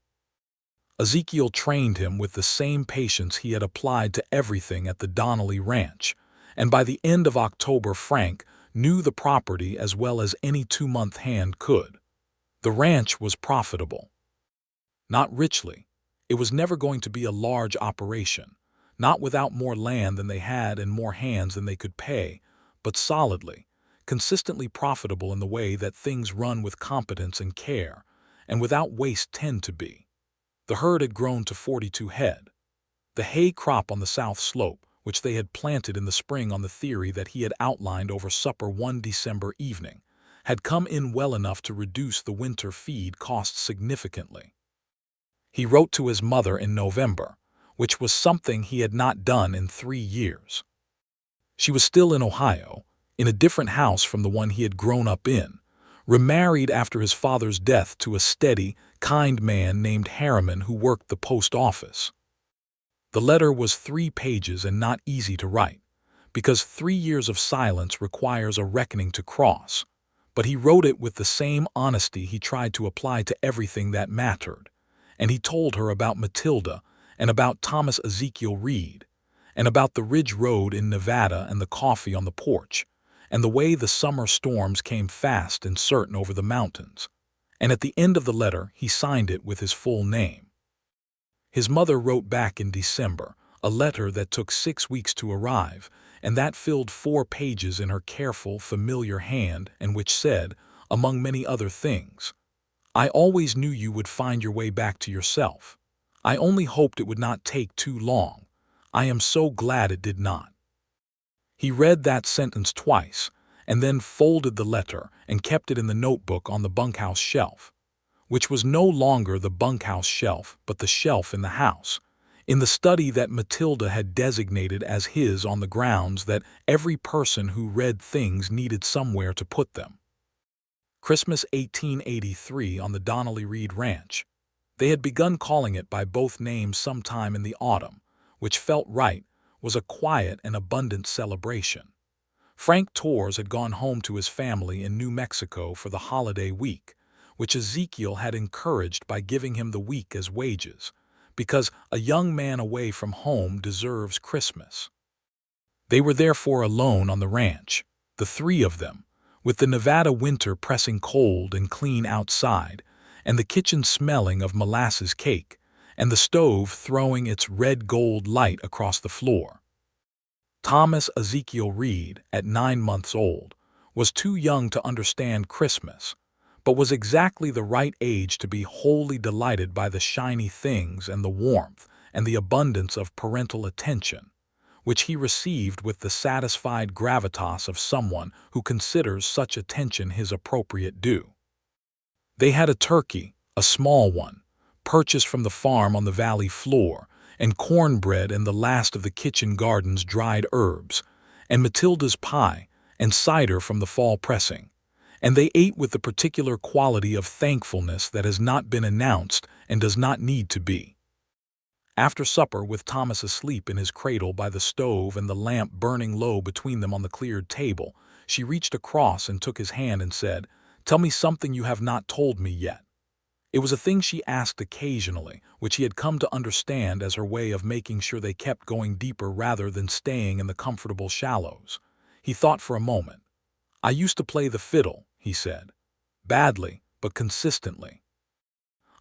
Ezekiel trained him with the same patience he had applied to everything at the Donnelly Ranch, and by the end of October Frank knew the property as well as any 2-month hand could. The ranch was profitable. Not richly. It was never going to be a large operation, not without more land than they had and more hands than they could pay, but solidly, consistently profitable in the way that things run with competence and care, and without waste tend to be. The herd had grown to 42 head. The hay crop on the south slope, which they had planted in the spring on the theory that he had outlined over supper one December evening, had come in well enough to reduce the winter feed costs significantly. He wrote to his mother in November, which was something he had not done in 3 years. She was still in Ohio, in a different house from the one he had grown up in, remarried after his father's death to a steady, kind man named Harriman who worked the post office. The letter was 3 pages and not easy to write, because 3 years of silence requires a reckoning to cross, but he wrote it with the same honesty he tried to apply to everything that mattered, and he told her about Matilda and about Thomas Ezekiel Reed, and about the Ridge Road in Nevada and the coffee on the porch, and the way the summer storms came fast and certain over the mountains, and at the end of the letter he signed it with his full name. His mother wrote back in December, a letter that took 6 weeks to arrive, and that filled 4 pages in her careful, familiar hand, and which said, among many other things, "I always knew you would find your way back to yourself. I only hoped it would not take too long. I am so glad it did not." He read that sentence twice, and then folded the letter and kept it in the notebook on the bunkhouse shelf, which was no longer the bunkhouse shelf but the shelf in the house, in the study that Matilda had designated as his on the grounds that every person who read things needed somewhere to put them. Christmas 1883 on the Donnelly Reed Ranch. They had begun calling it by both names sometime in the autumn, which felt right, was a quiet and abundant celebration. Frank Torres had gone home to his family in New Mexico for the holiday week, which Ezekiel had encouraged by giving him the week as wages, because a young man away from home deserves Christmas. They were therefore alone on the ranch, the 3 of them, with the Nevada winter pressing cold and clean outside, and the kitchen smelling of molasses cake, and the stove throwing its red-gold light across the floor. Thomas Ezekiel Reed, at 9 months old, was too young to understand Christmas, but was exactly the right age to be wholly delighted by the shiny things and the warmth and the abundance of parental attention, which he received with the satisfied gravitas of someone who considers such attention his appropriate due. They had a turkey, a small one, purchased from the farm on the valley floor, and cornbread and the last of the kitchen garden's dried herbs, and Matilda's pie, and cider from the fall pressing, and they ate with the particular quality of thankfulness that has not been announced and does not need to be. After supper, with Thomas asleep in his cradle by the stove and the lamp burning low between them on the cleared table, she reached across and took his hand and said, "Tell me something you have not told me yet." It was a thing she asked occasionally, which he had come to understand as her way of making sure they kept going deeper rather than staying in the comfortable shallows. He thought for a moment. "I used to play the fiddle," he said. "Badly, but consistently.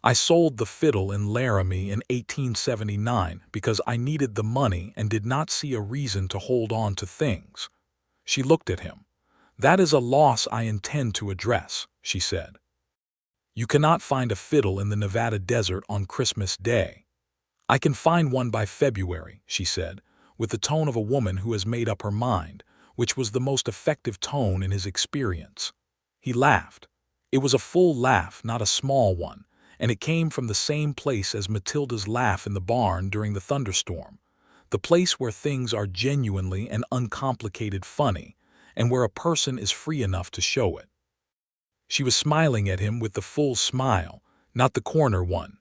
I sold the fiddle in Laramie in 1879 because I needed the money and did not see a reason to hold on to things." She looked at him. "That is a loss I intend to address," she said. "You cannot find a fiddle in the Nevada desert on Christmas Day." "I can find one by February," she said, with the tone of a woman who has made up her mind, which was the most effective tone in his experience. He laughed. It was a full laugh, not a small one, and it came from the same place as Matilda's laugh in the barn during the thunderstorm, the place where things are genuinely and uncomplicated funny, and where a person is free enough to show it. She was smiling at him with the full smile, not the corner one.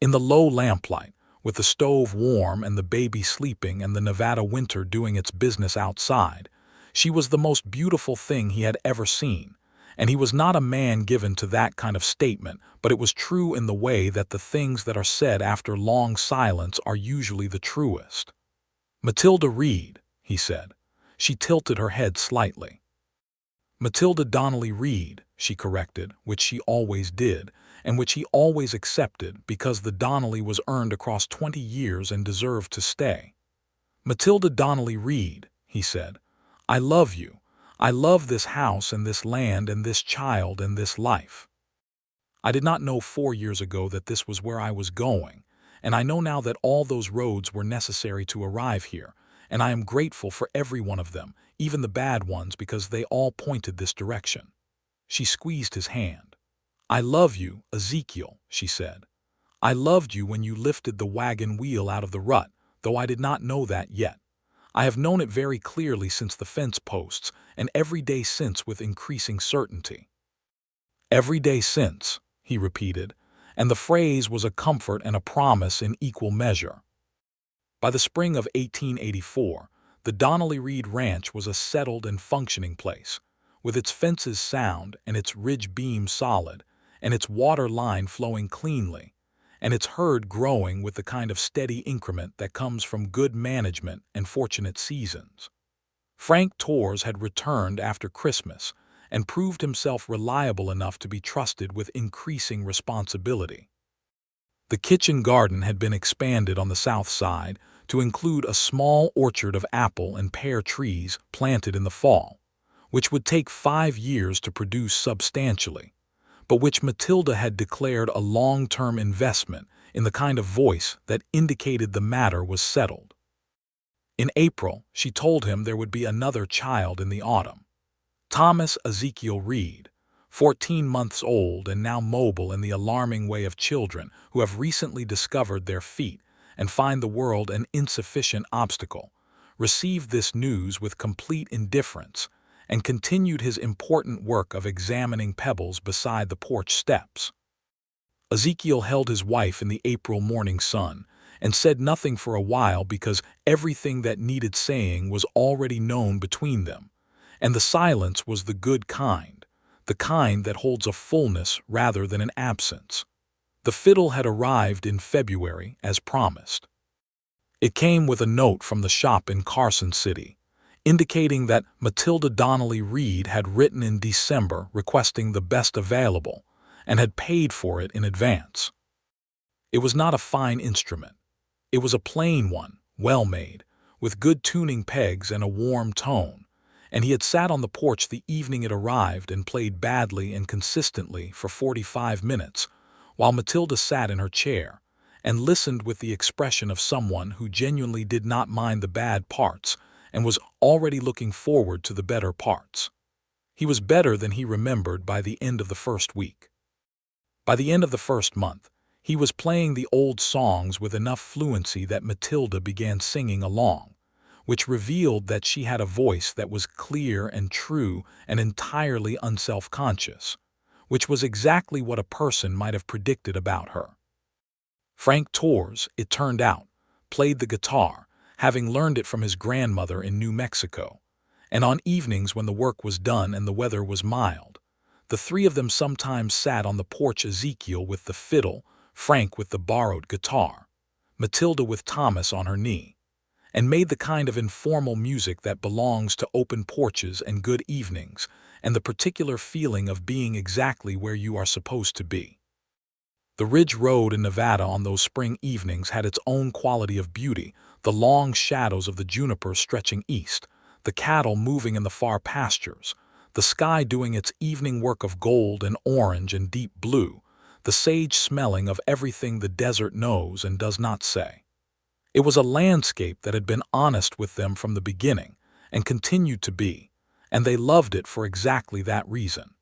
In the low lamplight, with the stove warm and the baby sleeping and the Nevada winter doing its business outside, she was the most beautiful thing he had ever seen. And he was not a man given to that kind of statement, but it was true in the way that the things that are said after long silence are usually the truest. "Matilda Reed," he said. She tilted her head slightly. "Matilda Donnelly Reed," she corrected, which she always did, and which he always accepted because the Donnelly was earned across 20 years and deserved to stay. "Matilda Donnelly Reed," he said. "I love you. I love this house and this land and this child and this life. I did not know 4 years ago that this was where I was going, and I know now that all those roads were necessary to arrive here, and I am grateful for every one of them, even the bad ones, because they all pointed this direction." She squeezed his hand. "I love you, Ezekiel," she said. "I loved you when you lifted the wagon wheel out of the rut, though I did not know that yet. I have known it very clearly since the fence posts, and every day since with increasing certainty." "Every day since," he repeated, and the phrase was a comfort and a promise in equal measure. By the spring of 1884, the Donnelly Reed Ranch was a settled and functioning place, with its fences sound and its ridge beam solid, and its water line flowing cleanly, and its herd growing with the kind of steady increment that comes from good management and fortunate seasons. Frank Torres had returned after Christmas and proved himself reliable enough to be trusted with increasing responsibility. The kitchen garden had been expanded on the south side to include a small orchard of apple and pear trees planted in the fall, which would take 5 years to produce substantially, but which Matilda had declared a long-term investment in the kind of voice that indicated the matter was settled. In April, she told him there would be another child in the autumn. Thomas Ezekiel Reed, 14 months old and now mobile in the alarming way of children who have recently discovered their feet and find the world an insufficient obstacle, received this news with complete indifference and continued his important work of examining pebbles beside the porch steps. Ezekiel held his wife in the April morning sun and said nothing for a while because everything that needed saying was already known between them, and the silence was the good kind, the kind that holds a fullness rather than an absence. The fiddle had arrived in February, as promised. It came with a note from the shop in Carson City, indicating that Matilda Donnelly Reed had written in December requesting the best available and had paid for it in advance. It was not a fine instrument. It was a plain one, well made, with good tuning pegs and a warm tone, and he had sat on the porch the evening it arrived and played badly and consistently for 45 minutes, while Matilda sat in her chair and listened with the expression of someone who genuinely did not mind the bad parts and was already looking forward to the better parts. He was better than he remembered by the end of the first week. By the end of the first month, he was playing the old songs with enough fluency that Matilda began singing along, which revealed that she had a voice that was clear and true and entirely unself-conscious, which was exactly what a person might have predicted about her. Frank Torres, it turned out, played the guitar, having learned it from his grandmother in New Mexico, and on evenings when the work was done and the weather was mild, the three of them sometimes sat on the porch, Ezekiel with the fiddle, Frank with the borrowed guitar, Matilda with Thomas on her knee, and made the kind of informal music that belongs to open porches and good evenings, and the particular feeling of being exactly where you are supposed to be. The ridge road in Nevada on those spring evenings had its own quality of beauty, the long shadows of the juniper stretching east, the cattle moving in the far pastures, the sky doing its evening work of gold and orange and deep blue, the sage smelling of everything the desert knows and does not say. It was a landscape that had been honest with them from the beginning and continued to be, and they loved it for exactly that reason.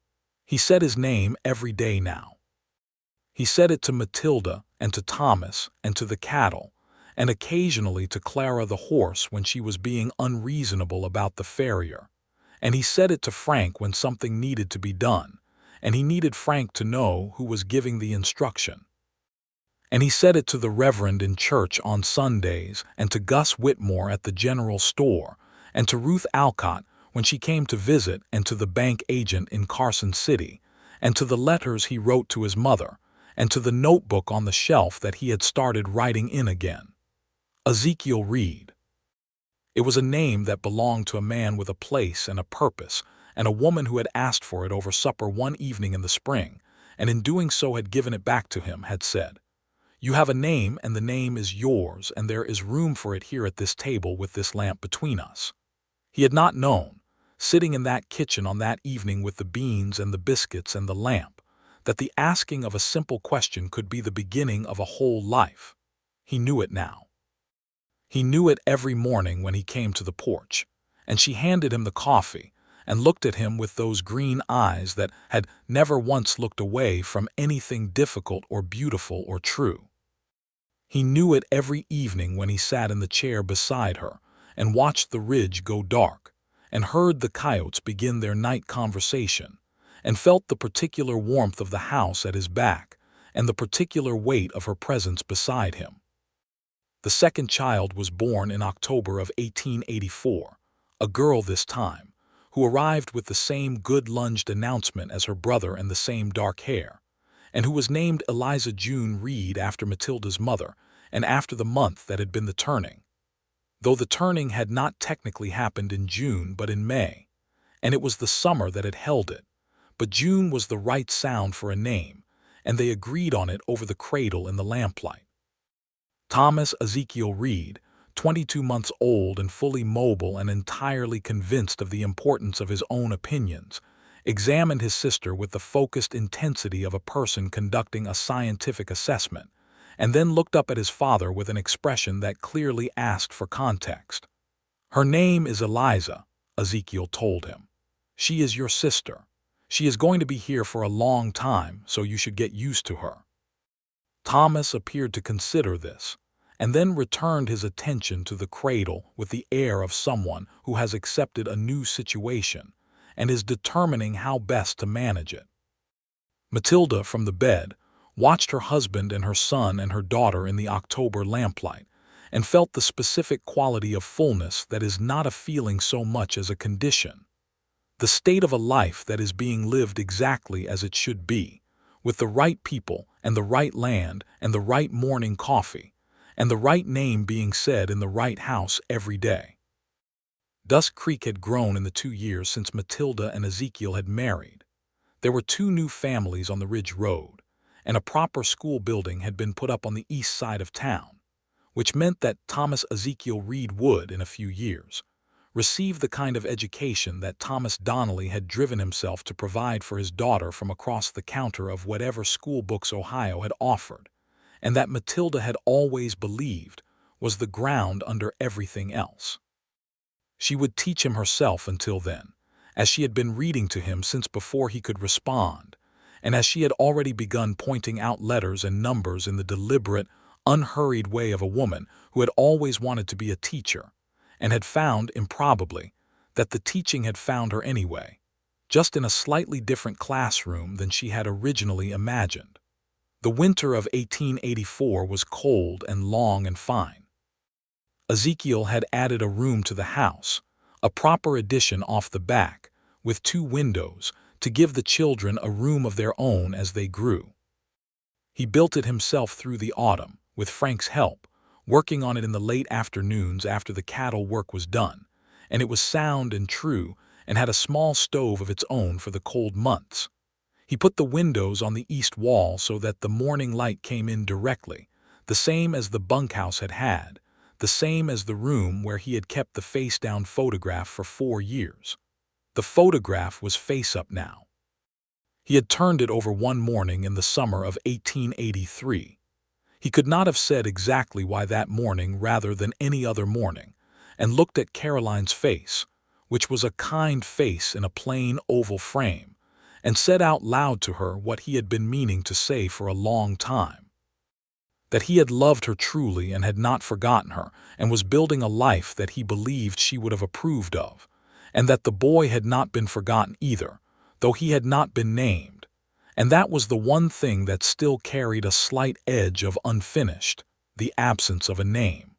He said his name every day now. He said it to Matilda and to Thomas and to the cattle, and occasionally to Clara the horse when she was being unreasonable about the farrier. And he said it to Frank when something needed to be done, and he needed Frank to know who was giving the instruction. And he said it to the Reverend in church on Sundays, and to Gus Whitmore at the general store, and to Ruth Alcott when she came to visit, and to the bank agent in Carson City, and to the letters he wrote to his mother, and to the notebook on the shelf that he had started writing in again. Ezekiel Reed. It was a name that belonged to a man with a place and a purpose, and a woman who had asked for it over supper one evening in the spring, and in doing so had given it back to him, had said, "You have a name, and the name is yours, and there is room for it here at this table with this lamp between us." He had not known, sitting in that kitchen on that evening with the beans and the biscuits and the lamp, that the asking of a simple question could be the beginning of a whole life. He knew it now. He knew it every morning when he came to the porch, and she handed him the coffee and looked at him with those green eyes that had never once looked away from anything difficult or beautiful or true. He knew it every evening when he sat in the chair beside her and watched the ridge go dark and heard the coyotes begin their night conversation, and felt the particular warmth of the house at his back and the particular weight of her presence beside him. The second child was born in October of 1884, a girl this time, who arrived with the same good-lunged announcement as her brother and the same dark hair, and who was named Eliza June Reed after Matilda's mother and after the month that had been the turning, though the turning had not technically happened in June but in May, and it was the summer that had held it. But June was the right sound for a name, and they agreed on it over the cradle in the lamplight. Thomas Ezekiel Reed, 22 months old and fully mobile and entirely convinced of the importance of his own opinions, examined his sister with the focused intensity of a person conducting a scientific assessment, and then looked up at his father with an expression that clearly asked for context. "Her name is Eliza," Ezekiel told him. "She is your sister. She is going to be here for a long time, so you should get used to her." Thomas appeared to consider this, and then returned his attention to the cradle with the air of someone who has accepted a new situation and is determining how best to manage it. Matilda, from the bed, watched her husband and her son and her daughter in the October lamplight, and felt the specific quality of fullness that is not a feeling so much as a condition. The state of a life that is being lived exactly as it should be, with the right people and the right land and the right morning coffee, and the right name being said in the right house every day. Dusk Creek had grown in the 2 years since Matilda and Ezekiel had married. There were 2 new families on the Ridge Road, and a proper school building had been put up on the east side of town, which meant that Thomas Ezekiel Reed would, in a few years, receive the kind of education that Thomas Donnelly had driven himself to provide for his daughter from across the counter of whatever school books Ohio had offered, and that Matilda had always believed was the ground under everything else. She would teach him herself until then, as she had been reading to him since before he could respond, and as she had already begun pointing out letters and numbers in the deliberate, unhurried way of a woman who had always wanted to be a teacher, and had found, improbably, that the teaching had found her anyway, just in a slightly different classroom than she had originally imagined. The winter of 1884 was cold and long and fine. Ezekiel had added a room to the house, a proper addition off the back, with 2 windows, to give the children a room of their own as they grew. He built it himself through the autumn, with Frank's help, working on it in the late afternoons after the cattle work was done, and it was sound and true and had a small stove of its own for the cold months. He put the windows on the east wall so that the morning light came in directly, the same as the bunkhouse had had, the same as the room where he had kept the face-down photograph for 4 years. The photograph was face-up now. He had turned it over one morning in the summer of 1883. He could not have said exactly why that morning rather than any other morning, and looked at Caroline's face, which was a kind face in a plain oval frame, and said out loud to her what he had been meaning to say for a long time. That he had loved her truly and had not forgotten her, and was building a life that he believed she would have approved of, and that the boy had not been forgotten either, though he had not been named, and that was the one thing that still carried a slight edge of unfinished, the absence of a name.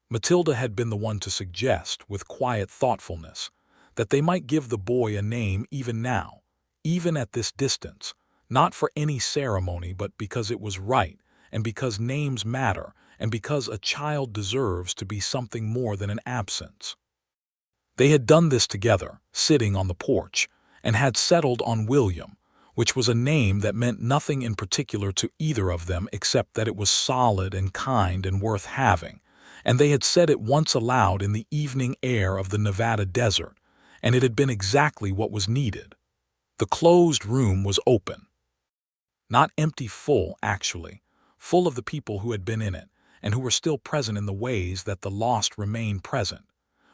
Matilda had been the one to suggest, with quiet thoughtfulness, that they might give the boy a name even now, even at this distance, not for any ceremony but because it was right, and because names matter, and because a child deserves to be something more than an absence. They had done this together, sitting on the porch, and had settled on William, which was a name that meant nothing in particular to either of them except that it was solid and kind and worth having, and they had said it once aloud in the evening air of the Nevada desert, and it had been exactly what was needed. The closed room was open. Not empty full, actually, full of the people who had been in it, and who were still present in the ways that the lost remain present,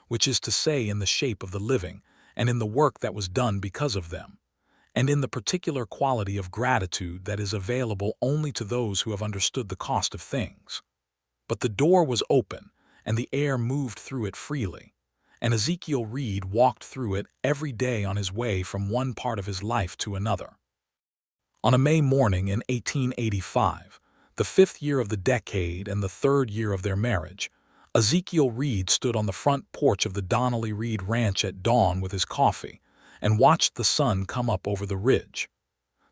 which is to say in the shape of the living, and in the work that was done because of them, and in the particular quality of gratitude that is available only to those who have understood the cost of things. But the door was open, and the air moved through it freely, and Ezekiel Reed walked through it every day on his way from one part of his life to another. On a May morning in 1885, the 5th year of the decade and the 3rd year of their marriage, Ezekiel Reed stood on the front porch of the Donnelly Reed Ranch at dawn with his coffee and watched the sun come up over the ridge.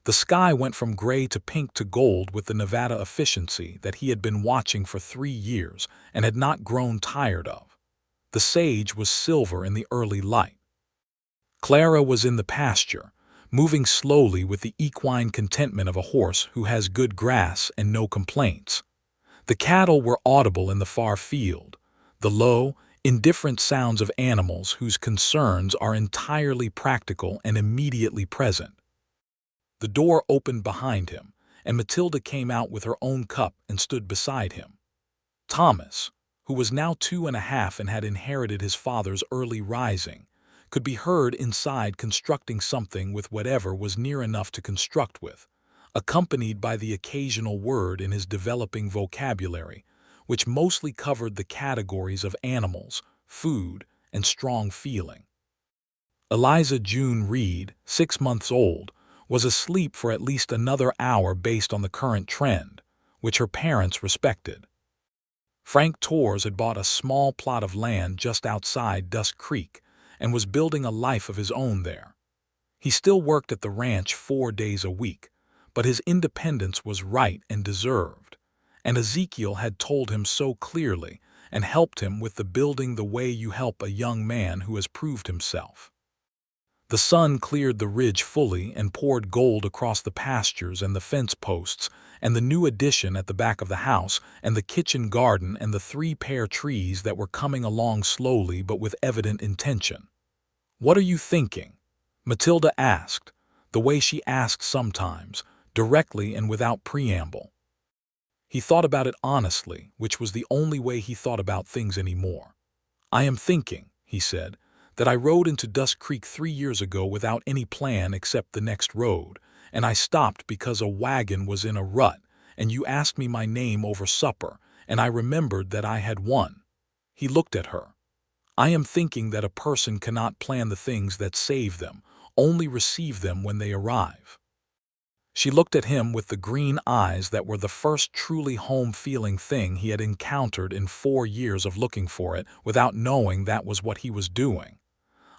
The sky went from gray to pink to gold with the Nevada efficiency that he had been watching for 3 years and had not grown tired of. The sage was silver in the early light. Clara was in the pasture, moving slowly with the equine contentment of a horse who has good grass and no complaints. The cattle were audible in the far field, the low, indifferent sounds of animals whose concerns are entirely practical and immediately present. The door opened behind him, and Matilda came out with her own cup and stood beside him. Thomas, who was now 2½ and had inherited his father's early rising, could be heard inside constructing something with whatever was near enough to construct with, accompanied by the occasional word in his developing vocabulary, which mostly covered the categories of animals, food, and strong feeling. Eliza June Reed, 6 months old, was asleep for at least another hour based on the current trend, which her parents respected. Frank Torres had bought a small plot of land just outside Dusk Creek and was building a life of his own there. He still worked at the ranch 4 days a week, but his independence was right and deserved, and Ezekiel had told him so clearly and helped him with the building the way you help a young man who has proved himself. The sun cleared the ridge fully and poured gold across the pastures and the fence posts and the new addition at the back of the house and the kitchen garden and the 3 pear trees that were coming along slowly but with evident intention. "What are you thinking?" Matilda asked, the way she asked sometimes, directly and without preamble. He thought about it honestly, which was the only way he thought about things anymore. "I am thinking," he said, "that I rode into Dusk Creek 3 years ago without any plan except the next road, and I stopped because a wagon was in a rut, and you asked me my name over supper, and I remembered that I had one." He looked at her. "I am thinking that a person cannot plan the things that save them, only receive them when they arrive." She looked at him with the green eyes that were the first truly home-feeling thing he had encountered in 4 years of looking for it without knowing that was what he was doing.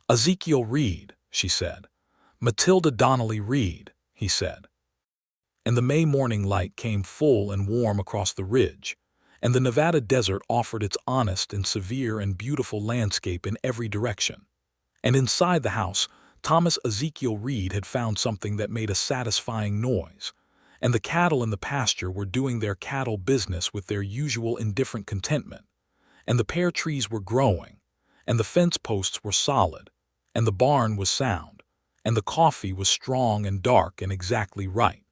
"Ezekiel Reed," she said. "Matilda Donnelly Reed," he said. And the May morning light came full and warm across the ridge, and the Nevada desert offered its honest and severe and beautiful landscape in every direction. And inside the house, Thomas Ezekiel Reed had found something that made a satisfying noise, and the cattle in the pasture were doing their cattle business with their usual indifferent contentment, and the pear trees were growing, and the fence posts were solid, and the barn was sound, and the coffee was strong and dark and exactly right.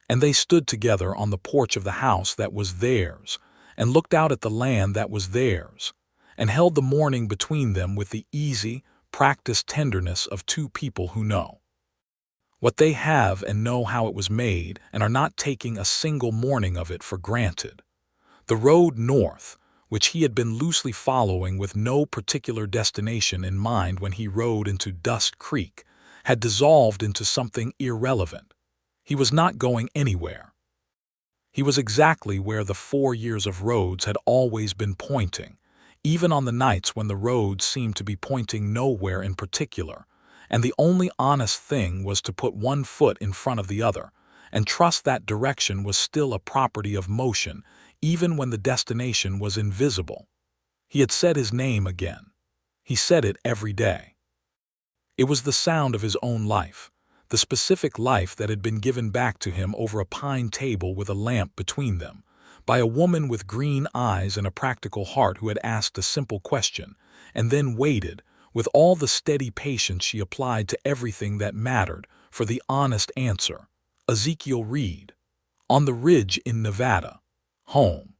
And they stood together on the porch of the house that was theirs, and looked out at the land that was theirs, and held the morning between them with the easy, practiced tenderness of two people who know what they have and know how it was made and are not taking a single morning of it for granted. The road north, which he had been loosely following with no particular destination in mind when he rode into Dust Creek, had dissolved into something irrelevant. He was not going anywhere. He was exactly where the 4 years of roads had always been pointing, even on the nights when the roads seemed to be pointing nowhere in particular, and the only honest thing was to put one foot in front of the other, and trust that direction was still a property of motion, even when the destination was invisible. He had said his name again. He said it every day. It was the sound of his own life, the specific life that had been given back to him over a pine table with a lamp between them, by a woman with green eyes and a practical heart who had asked a simple question, and then waited, with all the steady patience she applied to everything that mattered, for the honest answer. Ezekiel Reed. On the ridge in Nevada. Home.